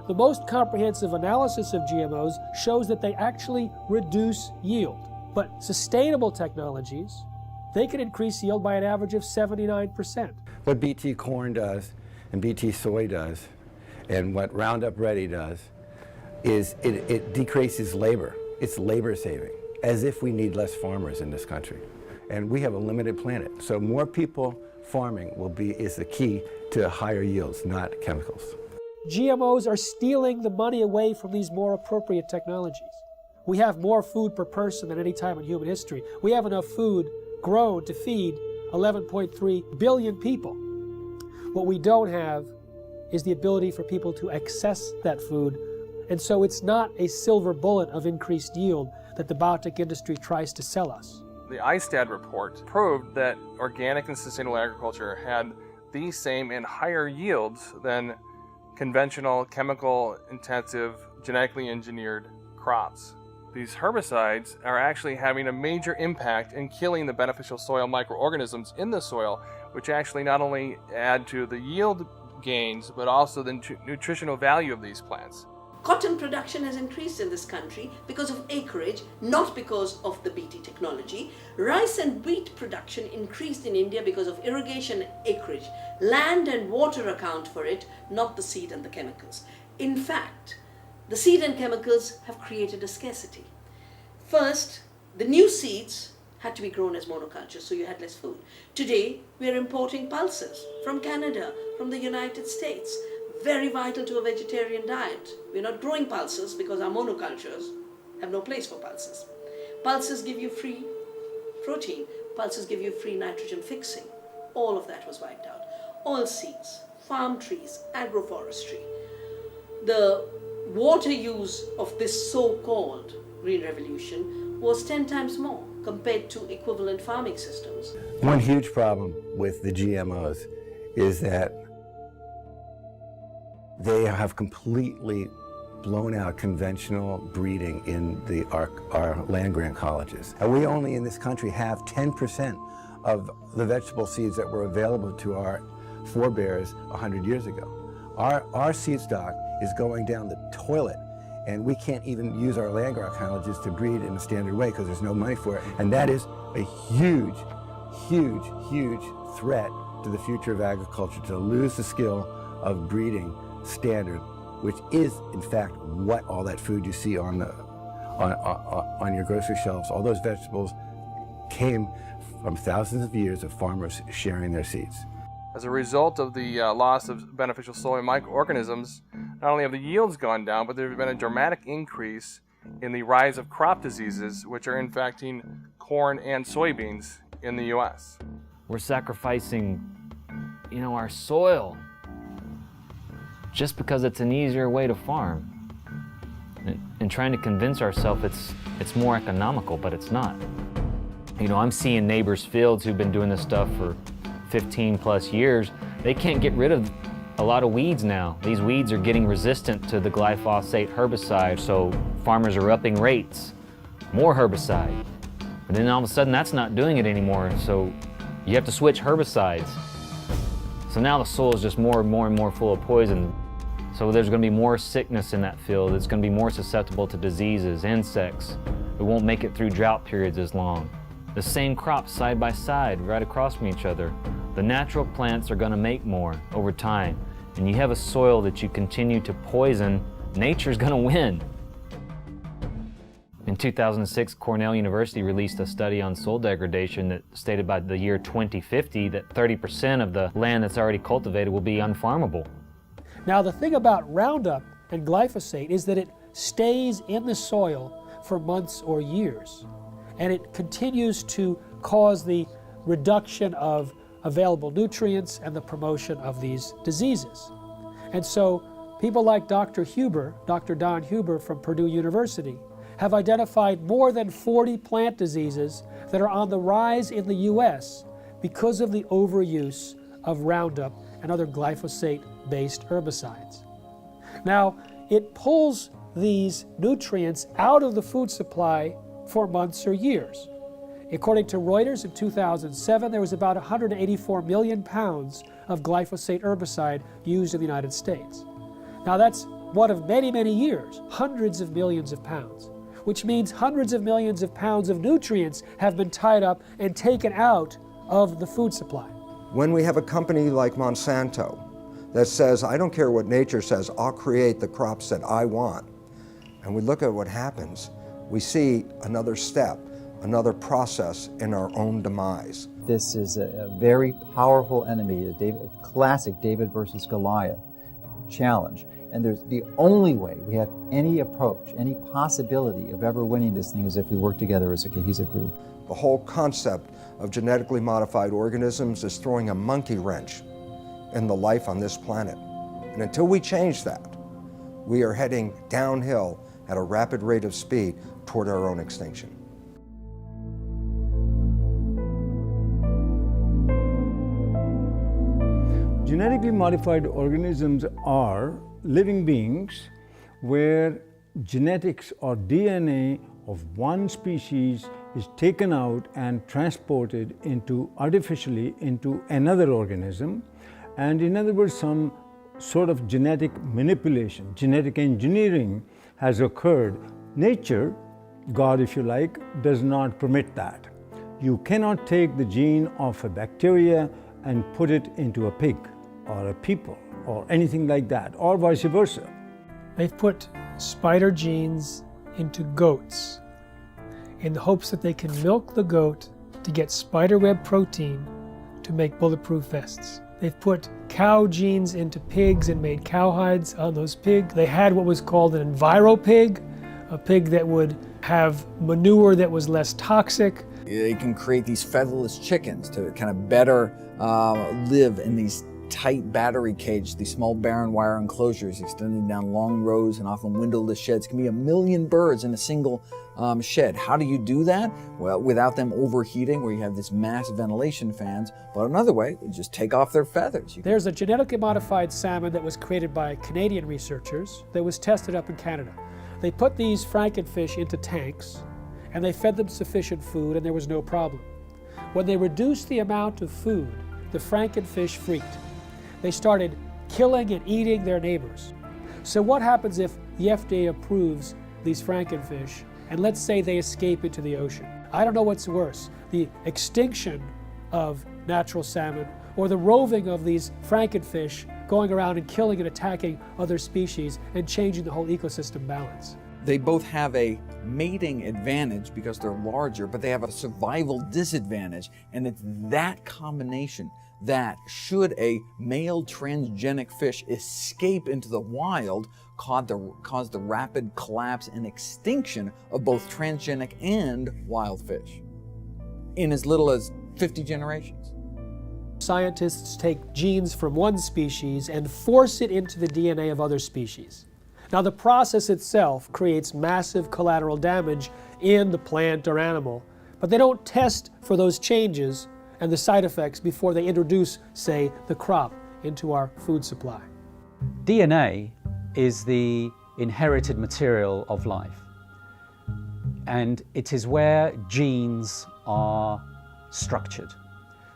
The most comprehensive analysis of GMOs shows that they actually reduce yield. But sustainable technologies, they can increase yield by an average of 79%. What BT corn does and BT soy does and what Roundup Ready does is it decreases labor. It's labor saving, as if we need less farmers in this country. And we have a limited planet, so more people farming is the key to higher yields, not chemicals. GMOs are stealing the money away from these more appropriate technologies. We have more food per person than any time in human history. We have enough food grown to feed 11.3 billion people. What we don't have is the ability for people to access that food, and so it's not a silver bullet of increased yield that the biotech industry tries to sell us. The ISTAD report proved that organic and sustainable agriculture had the same and higher yields than conventional, chemical-intensive, genetically engineered crops. These herbicides are actually having a major impact in killing the beneficial soil microorganisms in the soil, which actually not only add to the yield gains, but also the nutritional value of these plants. Cotton production has increased in this country because of acreage, not because of the BT technology. Rice and wheat production increased in India because of irrigation acreage. Land and water account for it, not the seed and the chemicals. In fact, the seed and chemicals have created a scarcity. First, the new seeds had to be grown as monocultures, so you had less food. Today, we are importing pulses from Canada, from the United States. Very vital to a vegetarian diet. We're not growing pulses because our monocultures have no place for pulses. Pulses give you free protein. Pulses give you free nitrogen fixing. All of that was wiped out. Oilseeds, farm trees, agroforestry. The water use of this so-called Green Revolution was 10 times more compared to equivalent farming systems. One huge problem with the GMOs is that they have completely blown out conventional breeding in our land-grant colleges. And we only in this country have 10% of the vegetable seeds that were available to our forebears 100 years ago. Our seed stock is going down the toilet, and we can't even use our land-grant colleges to breed in a standard way because there's no money for it. And that is a huge, huge, huge threat to the future of agriculture, to lose the skill of breeding standard, which is in fact what all that food you see on your grocery shelves, all those vegetables came from thousands of years of farmers sharing their seeds. As a result of the loss of beneficial soil microorganisms, not only have the yields gone down, but there has been a dramatic increase in the rise of crop diseases, which are infecting corn and soybeans in the U.S. We're sacrificing, our soil just because it's an easier way to farm. And trying to convince ourselves it's more economical, but it's not. I'm seeing neighbors' fields who've been doing this stuff for 15 plus years. They can't get rid of a lot of weeds now. These weeds are getting resistant to the glyphosate herbicide, so farmers are upping rates, more herbicide. And then all of a sudden that's not doing it anymore, so you have to switch herbicides. So now the soil is just more and more and more full of poison. So there's going to be more sickness in that field. It's going to be more susceptible to diseases, insects. It won't make it through drought periods as long. The same crops side by side, right across from each other. The natural plants are going to make more over time. And you have a soil that you continue to poison, nature's going to win. In 2006, Cornell University released a study on soil degradation that stated by the year 2050 that 30% of the land that's already cultivated will be unfarmable. Now, the thing about Roundup and glyphosate is that it stays in the soil for months or years. and it continues to cause the reduction of available nutrients and the promotion of these diseases. And so people like Dr. Don Huber from Purdue University, have identified more than 40 plant diseases that are on the rise in the U.S. because of the overuse of Roundup and other glyphosate-based herbicides. Now, it pulls these nutrients out of the food supply for months or years. According to Reuters, in 2007, there was about 184 million pounds of glyphosate herbicide used in the United States. Now that's one of many, many years, hundreds of millions of pounds, which means hundreds of millions of pounds of nutrients have been tied up and taken out of the food supply. When we have a company like Monsanto that says, I don't care what nature says, I'll create the crops that I want, and we look at what happens, we see another step, another process in our own demise. This is a very powerful enemy, a classic David versus Goliath challenge. And there's the only way we have any approach, any possibility of ever winning this thing is if we work together as a cohesive group. The whole concept of genetically modified organisms is throwing a monkey wrench in the life on this planet. And until we change that, we are heading downhill at a rapid rate of speed toward our own extinction. Genetically modified organisms are living beings where genetics or DNA of one species is taken out and transported artificially into another organism, and in other words, some sort of genetic manipulation, genetic engineering has occurred. Nature, God if you like, does not permit that. You cannot take the gene of a bacteria and put it into a pig or a people or anything like that, or vice versa. They've put spider genes into goats in the hopes that they can milk the goat to get spiderweb protein to make bulletproof vests. They've put cow genes into pigs and made cowhides on those pigs. They had what was called an enviropig, a pig that would have manure that was less toxic. They can create these featherless chickens to kind of better live in these tight battery cages, these small barren wire enclosures extending down long rows and often windowless sheds. It can be 1 million birds in a single shed. How do you do that? Well, without them overheating, where you have this mass ventilation fans. But another way, you just take off their feathers. There's a genetically modified salmon that was created by Canadian researchers that was tested up in Canada. They put these frankenfish into tanks and they fed them sufficient food and there was no problem. When they reduced the amount of food, the frankenfish freaked. They started killing and eating their neighbors. So what happens if the FDA approves these frankenfish and let's say they escape into the ocean? I don't know what's worse, the extinction of natural salmon or the roving of these frankenfish going around and killing and attacking other species and changing the whole ecosystem balance. They both have a mating advantage because they're larger, but they have a survival disadvantage. And it's that combination that, should a male transgenic fish escape into the wild, cause the rapid collapse and extinction of both transgenic and wild fish in as little as 50 generations. Scientists take genes from one species and force it into the DNA of other species. Now, the process itself creates massive collateral damage in the plant or animal, but they don't test for those changes and the side effects before they introduce, say, the crop into our food supply. DNA is the inherited material of life, and it is where genes are structured.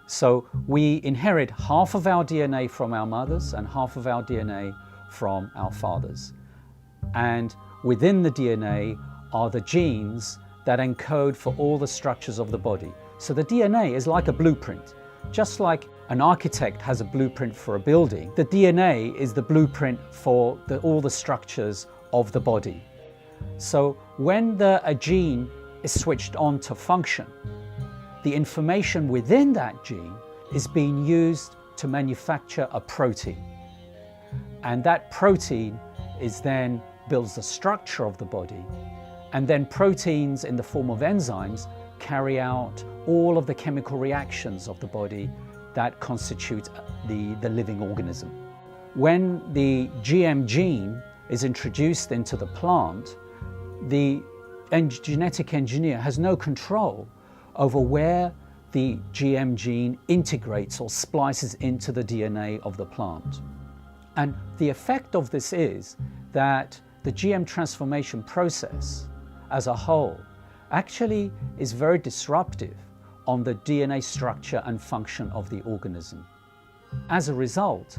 So we inherit half of our DNA from our mothers and half of our DNA from our fathers. And within the DNA are the genes that encode for all the structures of the body. So the DNA is like a blueprint. Just like an architect has a blueprint for a building, the DNA is the blueprint for all the structures of the body. So when a gene is switched on to function, the information within that gene is being used to manufacture a protein. And that protein is then builds the structure of the body. And then proteins in the form of enzymes carry out all of the chemical reactions of the body that constitute the living organism. When the GM gene is introduced into the plant, the genetic engineer has no control over where the GM gene integrates or splices into the DNA of the plant. And the effect of this is that the GM transformation process as a whole actually is very disruptive on the DNA structure and function of the organism. As a result,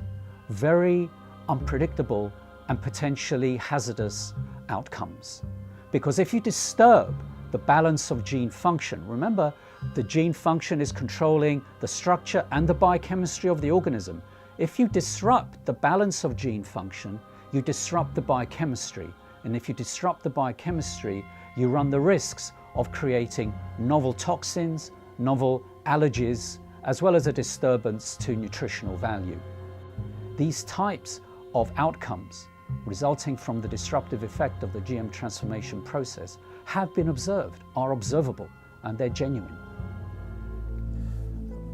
very unpredictable and potentially hazardous outcomes. Because if you disturb the balance of gene function, remember, the gene function is controlling the structure and the biochemistry of the organism. If you disrupt the balance of gene function, you disrupt the biochemistry. And if you disrupt the biochemistry, you run the risks of creating novel toxins, novel allergies, as well as a disturbance to nutritional value. These types of outcomes resulting from the disruptive effect of the GM transformation process have been observed, are observable, and they're genuine.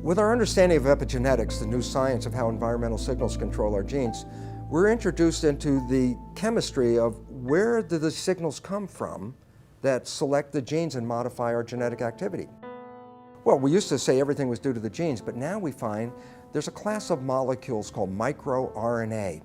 With our understanding of epigenetics, the new science of how environmental signals control our genes, we're introduced into the chemistry of where do the signals come from that select the genes and modify our genetic activity. Well, we used to say everything was due to the genes, but now we find there's a class of molecules called microRNA.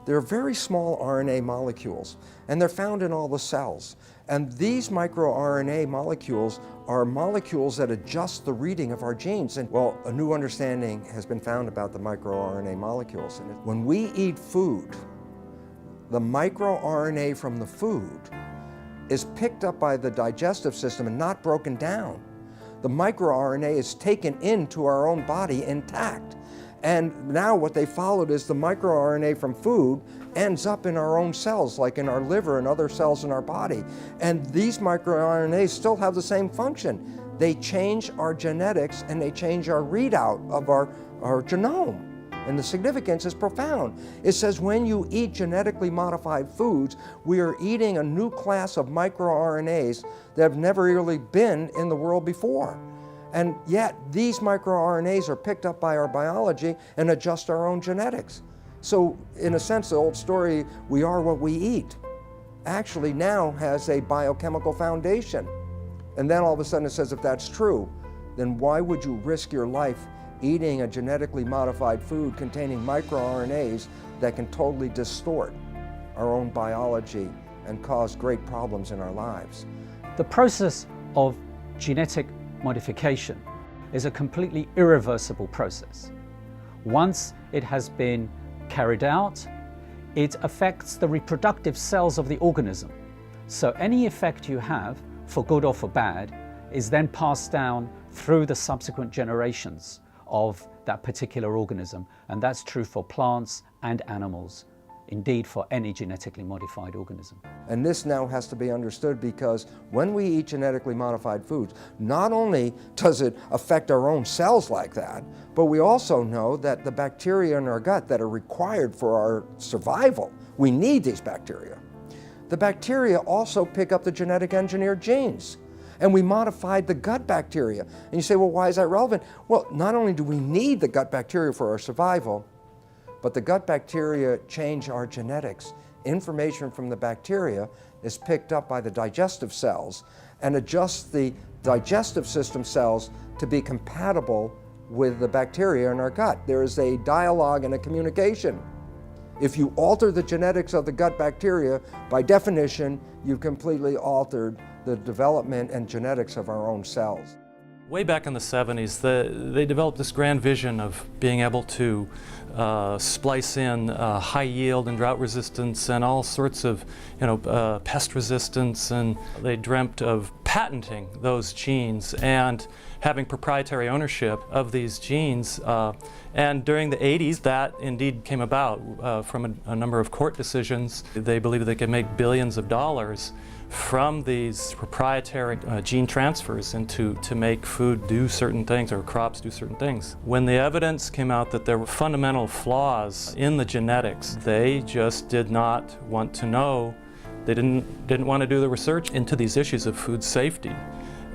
They're very small RNA molecules, and they're found in all the cells. And these microRNA molecules are molecules that adjust the reading of our genes. And well, a new understanding has been found about the microRNA molecules. And when we eat food, the microRNA from the food is picked up by the digestive system and not broken down. The microRNA is taken into our own body intact. And now what they followed is the microRNA from food ends up in our own cells, like in our liver and other cells in our body. And these microRNAs still have the same function. They change our genetics and they change our readout of our genome. And the significance is profound. It says when you eat genetically modified foods, we are eating a new class of microRNAs that have never really been in the world before. And yet, these microRNAs are picked up by our biology and adjust our own genetics. So, in a sense, the old story, we are what we eat, actually now has a biochemical foundation. And then all of a sudden it says, if that's true, then why would you risk your life eating a genetically modified food containing microRNAs that can totally distort our own biology and cause great problems in our lives? The process of genetic modification is a completely irreversible process. Once it has been carried out, it affects the reproductive cells of the organism. So any effect you have, for good or for bad, is then passed down through the subsequent generations of that particular organism. And that's true for plants and animals. Indeed, for any genetically modified organism. And this now has to be understood because when we eat genetically modified foods, not only does it affect our own cells like that, but we also know that the bacteria in our gut that are required for our survival, we need these bacteria. The bacteria also pick up the genetic engineered genes. And we modified the gut bacteria. And you say, well, why is that relevant? Well, not only do we need the gut bacteria for our survival, but the gut bacteria change our genetics. Information from the bacteria is picked up by the digestive cells and adjusts the digestive system cells to be compatible with the bacteria in our gut. There is a dialogue and a communication. If you alter the genetics of the gut bacteria, by definition, you've completely altered the development and genetics of our own cells. Way back in the 70s, they developed this grand vision of being able to splice in high yield and drought resistance and all sorts of, pest resistance, and they dreamt of patenting those genes and having proprietary ownership of these genes. And during the 80s, that indeed came about from a number of court decisions. They believed they could make billions of dollars from these proprietary gene transfers into to make food do certain things or crops do certain things. When the evidence came out that there were fundamental flaws in the genetics, they just did not want to know. They didn't want to do the research into these issues of food safety.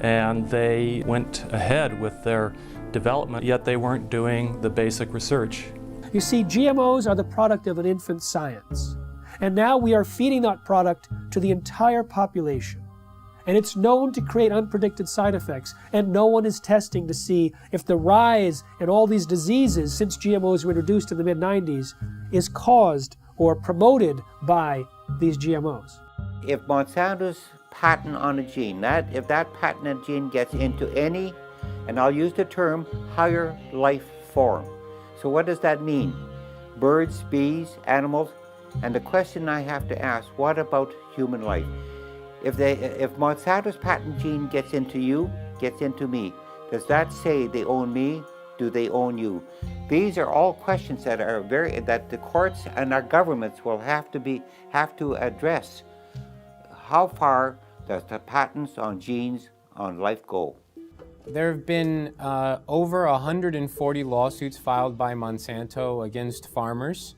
and they went ahead with their development, yet they weren't doing the basic research. You see, GMOs are the product of an infant science. And now we are feeding that product to the entire population. And it's known to create unpredicted side effects. And no one is testing to see if the rise in all these diseases since GMOs were introduced in the mid-90s is caused or promoted by these GMOs. If Monsanto's patent on a gene, if that patented gene gets into any, and I'll use the term, higher life form. So what does that mean? Birds, bees, animals? And the question I have to ask, what about human life? If Monsanto's patent gene gets into you, gets into me, does that say they own me? Do they own you? These are all questions that that the courts and our governments will have to address. How far does the patents on genes on life go? There have been over 140 lawsuits filed by Monsanto against farmers,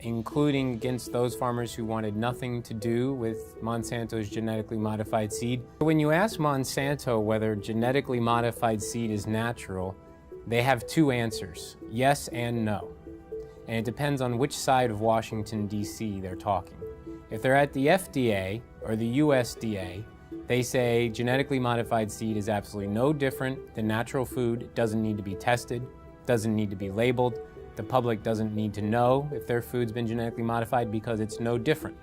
including against those farmers who wanted nothing to do with Monsanto's genetically modified seed. When you ask Monsanto whether genetically modified seed is natural, they have two answers, yes and no. And it depends on which side of Washington, D.C. they're talking. If they're at the FDA or the USDA, they say genetically modified seed is absolutely no different than natural food. It doesn't need to be tested, doesn't need to be labeled. The public doesn't need to know if their food's been genetically modified because it's no different.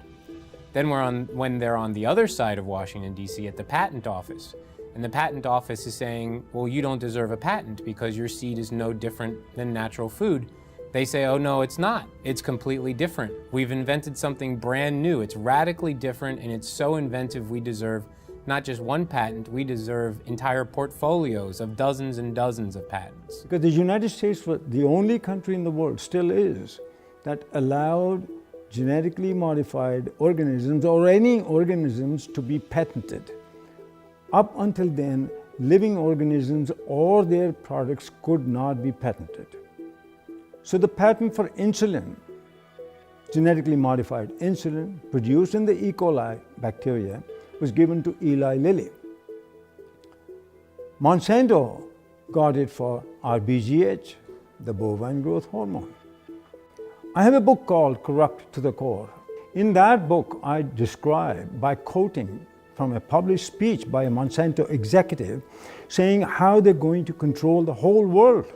Then when they're on the other side of Washington, D.C. at the patent office, and the patent office is saying, well, you don't deserve a patent because your seed is no different than natural food. They say, oh no, it's not. It's completely different. We've invented something brand new. It's radically different and it's so inventive we deserve not just one patent, we deserve entire portfolios of dozens and dozens of patents. Because the United States was the only country in the world, still is, that allowed genetically modified organisms or any organisms to be patented. Up until then, living organisms or their products could not be patented. So the patent for insulin, genetically modified insulin produced in the E. coli bacteria, was given to Eli Lilly. Monsanto got it for RBGH, the bovine growth hormone. I have a book called Corrupt to the Core. In that book, I describe, by quoting from a published speech by a Monsanto executive, saying how they're going to control the whole world.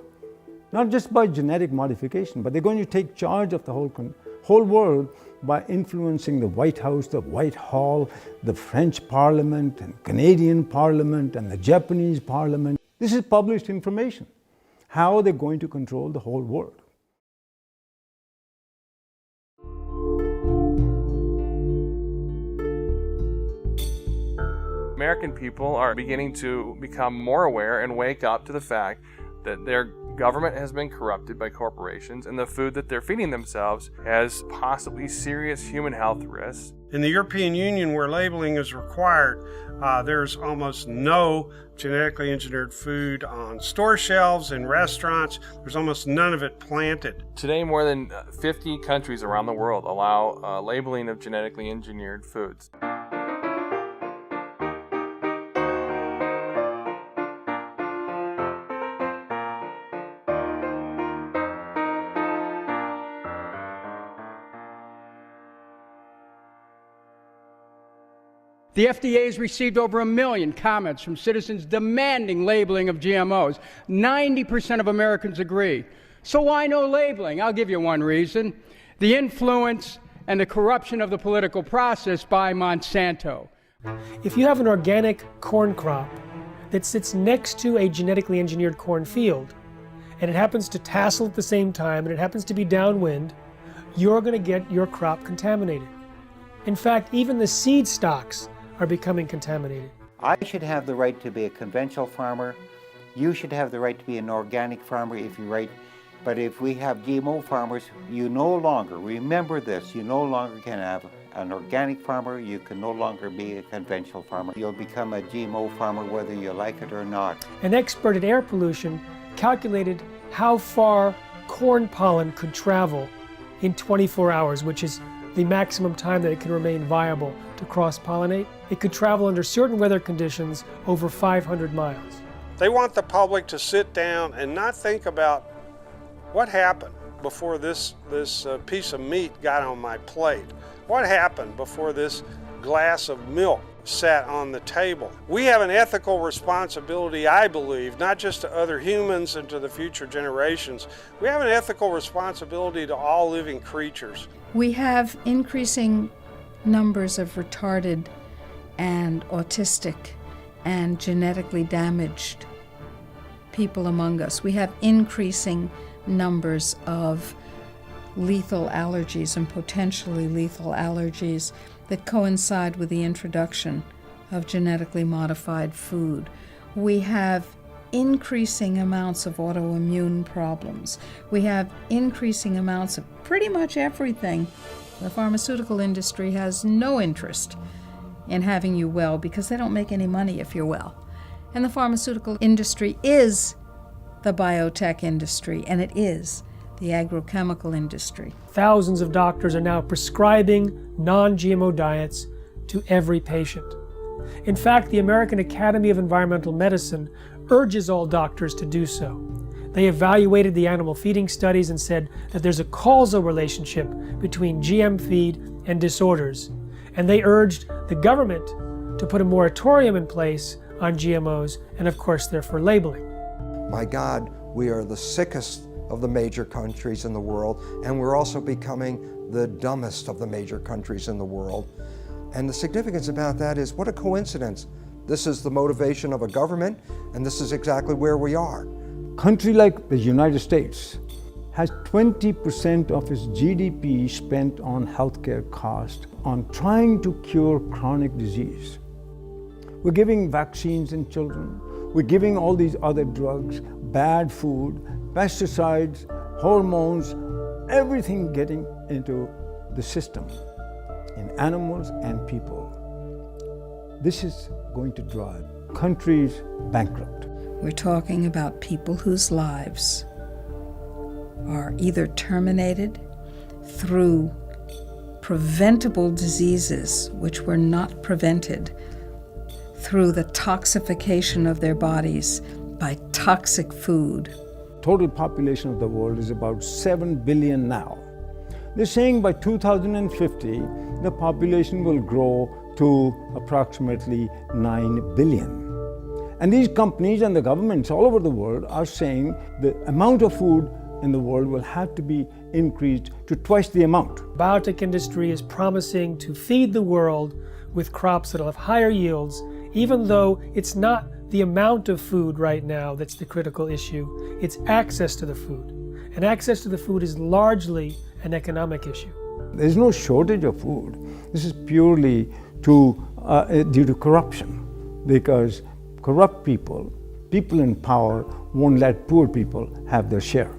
Not just by genetic modification, but they're going to take charge of the whole world by influencing the White House, the Whitehall, the French Parliament, and Canadian Parliament, and the Japanese Parliament. This is published information. How they're going to control the whole world. American people are beginning to become more aware and wake up to the fact that their government has been corrupted by corporations and the food that they're feeding themselves has possibly serious human health risks. In the European Union, where labeling is required, there's almost no genetically engineered food on store shelves and restaurants. There's almost none of it planted. Today, more than 50 countries around the world allow labeling of genetically engineered foods. The FDA has received over 1 million comments from citizens demanding labeling of GMOs. 90% of Americans agree. So why no labeling? I'll give you one reason. The influence and the corruption of the political process by Monsanto. If you have an organic corn crop that sits next to a genetically engineered corn field, and it happens to tassel at the same time, and it happens to be downwind, you're going to get your crop contaminated. In fact, even the seed stocks are becoming contaminated. I should have the right to be a conventional farmer. You should have the right to be an organic farmer if you're right. But if we have GMO farmers, you no longer, remember this, you no longer can have an organic farmer, you can no longer be a conventional farmer. You'll become a GMO farmer whether you like it or not. An expert at air pollution calculated how far corn pollen could travel in 24 hours, which is the maximum time that it can remain viable to cross-pollinate. It could travel under certain weather conditions over 500 miles. They want the public to sit down and not think about what happened before this piece of meat got on my plate. What happened before this glass of milk sat on the table? We have an ethical responsibility, I believe, not just to other humans and to the future generations. We have an ethical responsibility to all living creatures. We have increasing numbers of retarded and autistic and genetically damaged people among us. We have increasing numbers of lethal allergies and potentially lethal allergies that coincide with the introduction of genetically modified food. We have increasing amounts of autoimmune problems. We have increasing amounts of pretty much everything. The pharmaceutical industry has no interest in having you well because they don't make any money if you're well. And the pharmaceutical industry is the biotech industry, and it is the agrochemical industry. Thousands of doctors are now prescribing non-GMO diets to every patient. In fact, the American Academy of Environmental Medicine urges all doctors to do so. They evaluated the animal feeding studies and said that there's a causal relationship between GM feed and disorders. And they urged the government to put a moratorium in place on GMOs, and of course, therefore labeling. My God, we are the sickest of the major countries in the world, and we're also becoming the dumbest of the major countries in the world. And the significance about that is, what a coincidence. This is the motivation of a government, and this is exactly where we are. A country like the United States has 20% of its GDP spent on healthcare costs, on trying to cure chronic disease. We're giving vaccines in children. We're giving all these other drugs, bad food, pesticides, hormones, everything getting into the system in animals and people. This is going to drive countries bankrupt. We're talking about people whose lives are either terminated through preventable diseases which were not prevented, through the toxification of their bodies by toxic food. Total population of the world is about 7 billion now. They're saying by 2050, the population will grow to approximately 9 billion. And these companies and the governments all over the world are saying the amount of food in the world will have to be increased to twice the amount. The biotech industry is promising to feed the world with crops that'll have higher yields, even though it's not the amount of food right now that's the critical issue, it's access to the food. And access to the food is largely an economic issue. There's no shortage of food. This is purely due to corruption, because corrupt people in power won't let poor people have their share.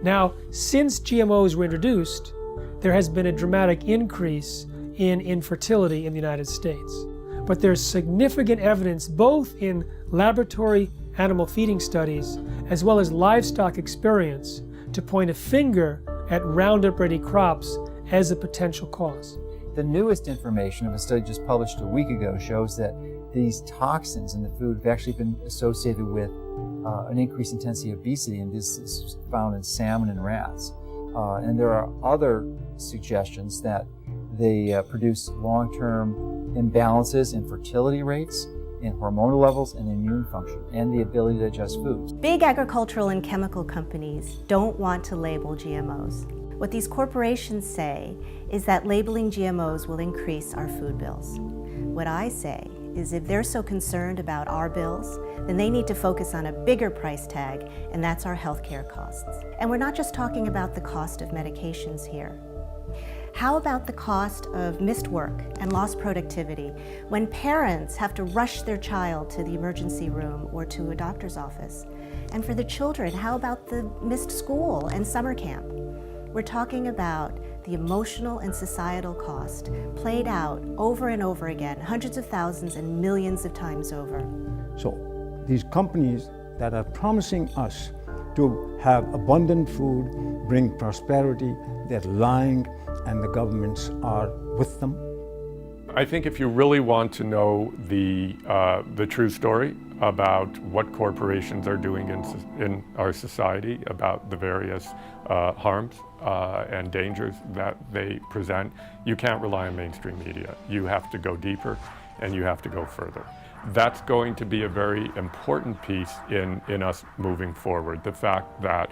Now, since GMOs were introduced, there has been a dramatic increase in infertility in the United States. But there's significant evidence both in laboratory animal feeding studies as well as livestock experience to point a finger at Roundup-ready crops as a potential cause. The newest information of a study just published a week ago shows that these toxins in the food have actually been associated with an increased intensity of obesity, and this is found in salmon and rats. And there are other suggestions that they produce long-term imbalances in fertility rates, in hormonal levels, and immune function, and the ability to digest foods. Big agricultural and chemical companies don't want to label GMOs. What these corporations say is that labeling GMOs will increase our food bills. What I say is if they're so concerned about our bills, then they need to focus on a bigger price tag, and that's our healthcare costs. And we're not just talking about the cost of medications here. How about the cost of missed work and lost productivity when parents have to rush their child to the emergency room or to a doctor's office? And for the children, how about the missed school and summer camp? We're talking about the emotional and societal cost played out over and over again, hundreds of thousands and millions of times over. So these companies that are promising us to have abundant food, bring prosperity, they're lying. and the governments are with them? I think if you really want to know the true story about what corporations are doing in our society, about the various harms and dangers that they present, you can't rely on mainstream media. You have to go deeper and you have to go further. That's going to be a very important piece in us moving forward. The fact that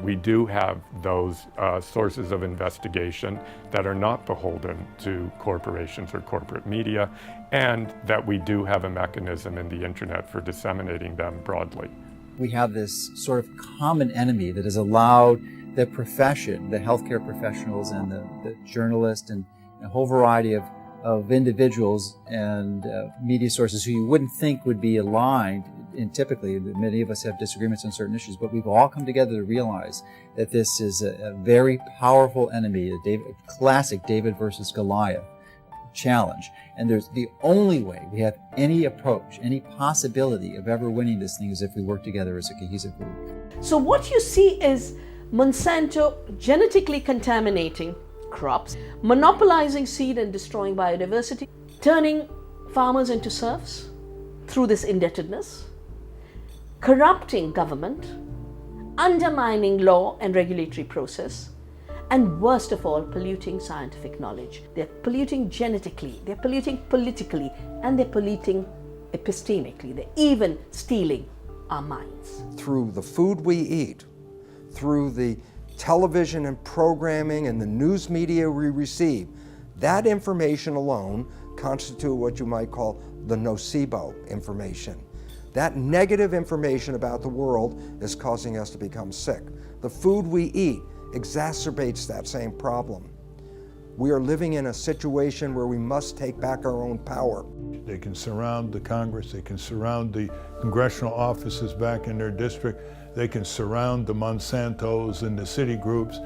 we do have those sources of investigation that are not beholden to corporations or corporate media, and that we do have a mechanism in the internet for disseminating them broadly. We have this sort of common enemy that has allowed the profession, the healthcare professionals and the journalists and a whole variety of individuals and media sources who you wouldn't think would be aligned, and typically many of us have disagreements on certain issues, but we've all come together to realize that this is a very powerful enemy, a classic David versus Goliath challenge. And there's the only way we have any approach, any possibility of ever winning this thing is if we work together as a cohesive group. So what you see is Monsanto genetically contaminating crops, monopolizing seed and destroying biodiversity, turning farmers into serfs through this indebtedness, corrupting government, undermining law and regulatory process, and worst of all, polluting scientific knowledge. They're polluting genetically, they're polluting politically, and they're polluting epistemically. They're even stealing our minds. Through the food we eat, through the television and programming and the news media we receive, that information alone constitute what you might call the nocebo information. That negative information about the world is causing us to become sick. The food we eat exacerbates that same problem. We are living in a situation where we must take back our own power. They can surround the Congress, they can surround the congressional offices back in their district, they can surround the Monsantos and the city groups.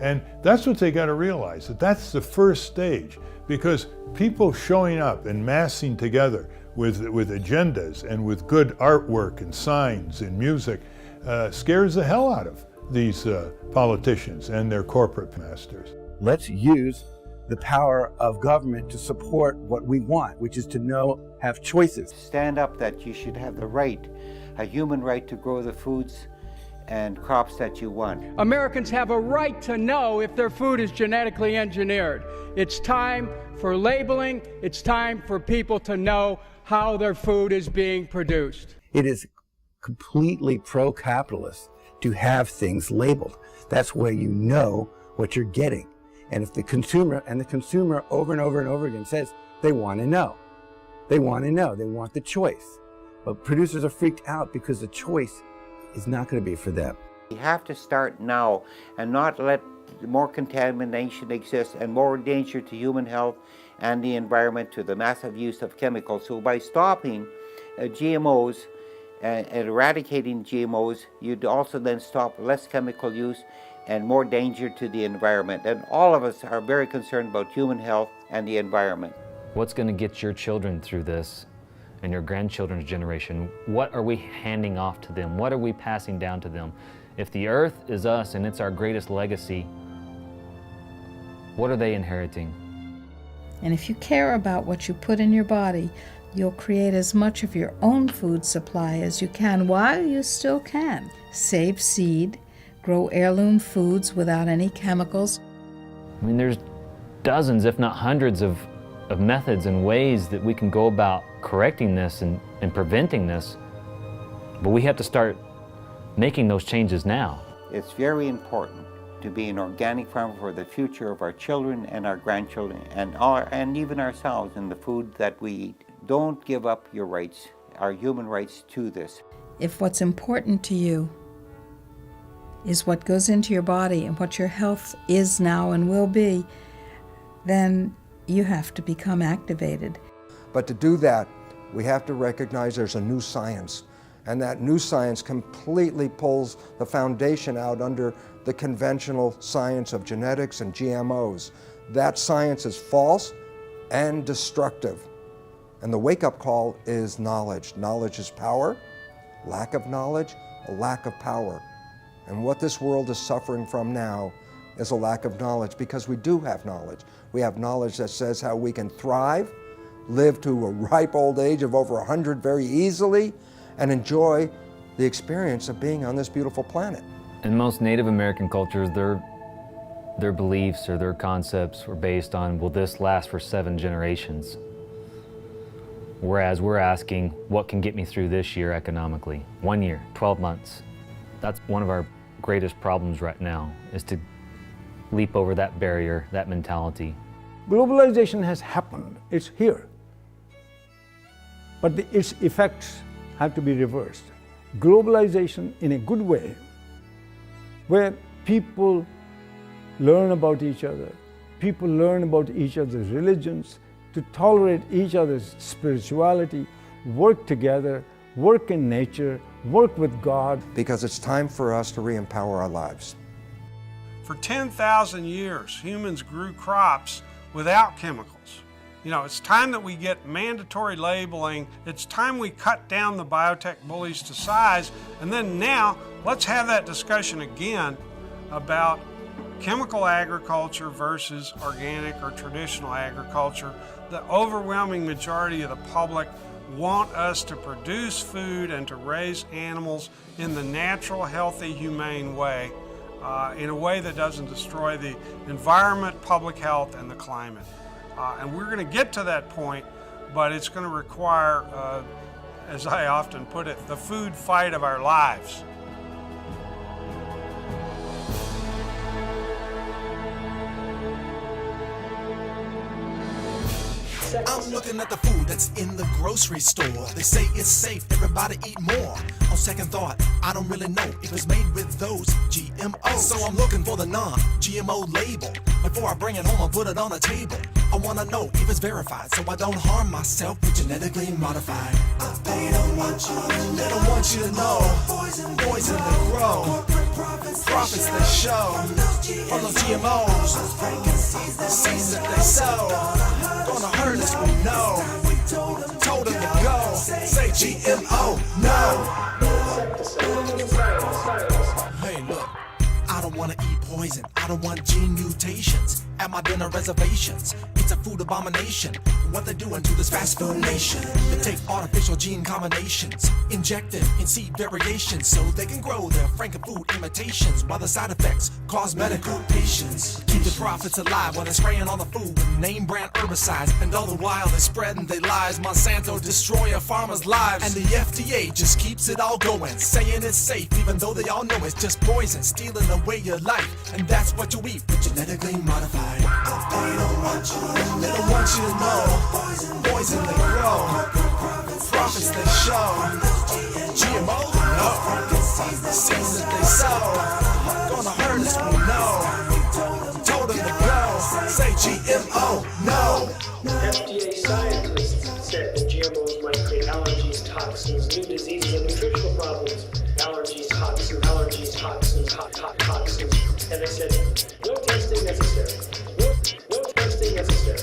And that's what they got to realize, that that's the first stage, because people showing up and massing together with agendas and with good artwork and signs and music scares the hell out of these politicians and their corporate masters. Let's use the power of government to support what we want, which is to have choices. Stand up that you should have the right, a human right to grow the foods and crops that you want. Americans have a right to know if their food is genetically engineered. It's time for labeling. It's time for people to know how their food is being produced. It is completely pro-capitalist to have things labeled. That's where you know what you're getting. And if the consumer over and over and over again says they want to know, they want the choice. But producers are freaked out because the choice is not going to be for them. We have to start now and not let more contamination exist and more danger to human health and the environment to the massive use of chemicals. So by stopping GMOs and eradicating GMOs, you'd also then stop less chemical use and more danger to the environment. And all of us are very concerned about human health and the environment. What's going to get your children through this and your grandchildren's generation? What are we handing off to them? What are we passing down to them? If the earth is us and it's our greatest legacy, what are they inheriting? And if you care about what you put in your body, you'll create as much of your own food supply as you can while you still can. Save seed, grow heirloom foods without any chemicals. I mean, there's dozens, if not hundreds of methods and ways that we can go about correcting this and preventing this, but we have to start making those changes now. It's very important to be an organic farmer for the future of our children and our grandchildren and even ourselves in the food that we eat. Don't give up your rights, our human rights to this. If what's important to you is what goes into your body and what your health is now and will be, then you have to become activated. But to do that, we have to recognize there's a new science, and that new science completely pulls the foundation out under the conventional science of genetics and GMOs. That science is false and destructive. And the wake-up call is knowledge. Knowledge is power. Lack of knowledge, a lack of power. And what this world is suffering from now is a lack of knowledge, because we do have knowledge. We have knowledge that says how we can thrive, live to a ripe old age of over 100 very easily, and enjoy the experience of being on this beautiful planet. In most Native American cultures, their beliefs or their concepts were based on, will this last for 7 generations? Whereas we're asking, what can get me through this year economically? 1 year, 12 months. That's one of our greatest problems right now, is to leap over that barrier, that mentality. Globalization has happened, it's here. But its effects have to be reversed. Globalization in a good way, where people learn about each other, people learn about each other's religions, to tolerate each other's spirituality, work together, work in nature, work with God. Because it's time for us to re-empower our lives. For 10,000 years, humans grew crops without chemicals. You know, it's time that we get mandatory labeling. It's time we cut down the biotech bullies to size. And then now, let's have that discussion again about chemical agriculture versus organic or traditional agriculture. The overwhelming majority of the public want us to produce food and to raise animals in the natural, healthy, humane way, in a way that doesn't destroy the environment, public health, and the climate. And we're going to get to that point, but it's going to require, as I often put it, the food fight of our lives. I'm looking at the food that's in the grocery store. They say it's safe, everybody eat more. On second thought, I don't really know if it's made with those GMOs. So I'm looking for the non-GMO label. Before I bring it home and put it on the table, I wanna know if it's verified, so I don't harm myself with genetically modified. They don't want you to know. Poison they grow. Profits they show. From those GMOs. Seeds that they sow. Gonna hurt us, we know. Told them to go. Say GMO, no. Hey, look. I don't wanna eat poison. I don't want gene mutations at my dinner reservations. It's a food abomination. What they're doing to this fast food nation. They take artificial gene combinations, inject them in seed variations so they can grow their frankenfood imitations, while the side effects cause medical patients. Keep the profits alive while they're spraying on the food with name brand herbicides, and all the while they're spreading their lies. Monsanto destroy a farmer's lives, and the FDA just keeps it all going, saying it's safe even though they all know it's just poison, stealing away your life, and that's what you eat, genetically modified. They don't want you to know. Poison they grow. Profits they show. GMO, no. Seeds that they sow. Gonna hurt us, we know. Told them to go. Say GMO, no. FDA scientists said that GMOs might create allergies, toxins, new diseases, and nutritional problems. Allergies, toxins, toxins. And they said, no testing necessary. No testing necessary.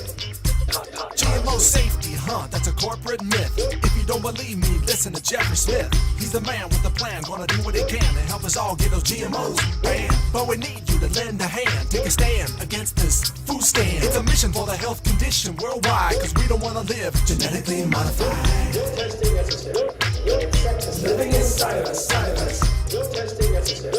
GMO safety, that's a corporate myth. If you don't believe me, listen to Jeffrey Smith. He's the man with the plan, gonna do what he can to help us all get those GMOs banned. But we need you to lend a hand, take a stand against this food stand. It's a mission for the health condition worldwide, cause we don't wanna live genetically modified. No testing necessary. No insecticides. Living inside of us. No testing necessary.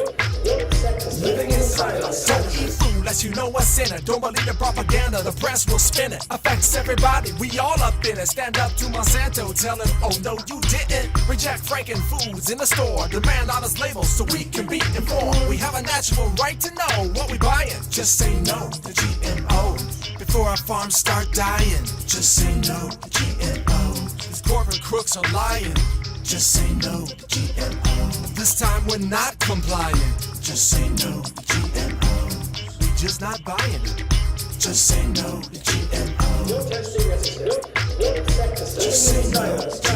No insecticides. Living inside us. Don't eat food unless you know what's in it. Don't believe the propaganda, the press will spin it. Affects everybody, we all up in it. Stand up to Monsanto, tell him, oh no you didn't. Reject Franken foods in the store. Demand honest labels so we can be informed. We have a natural right to know what we buying. Just say no to GMO before our farms start dying. Just say no to GMO. These corporate crooks are lying. Just say no to GMO. This time we're not complying. Just say no to GMO. We just not buying it. Just say no to GMO. No testing necessary. No insecticides. Just say no to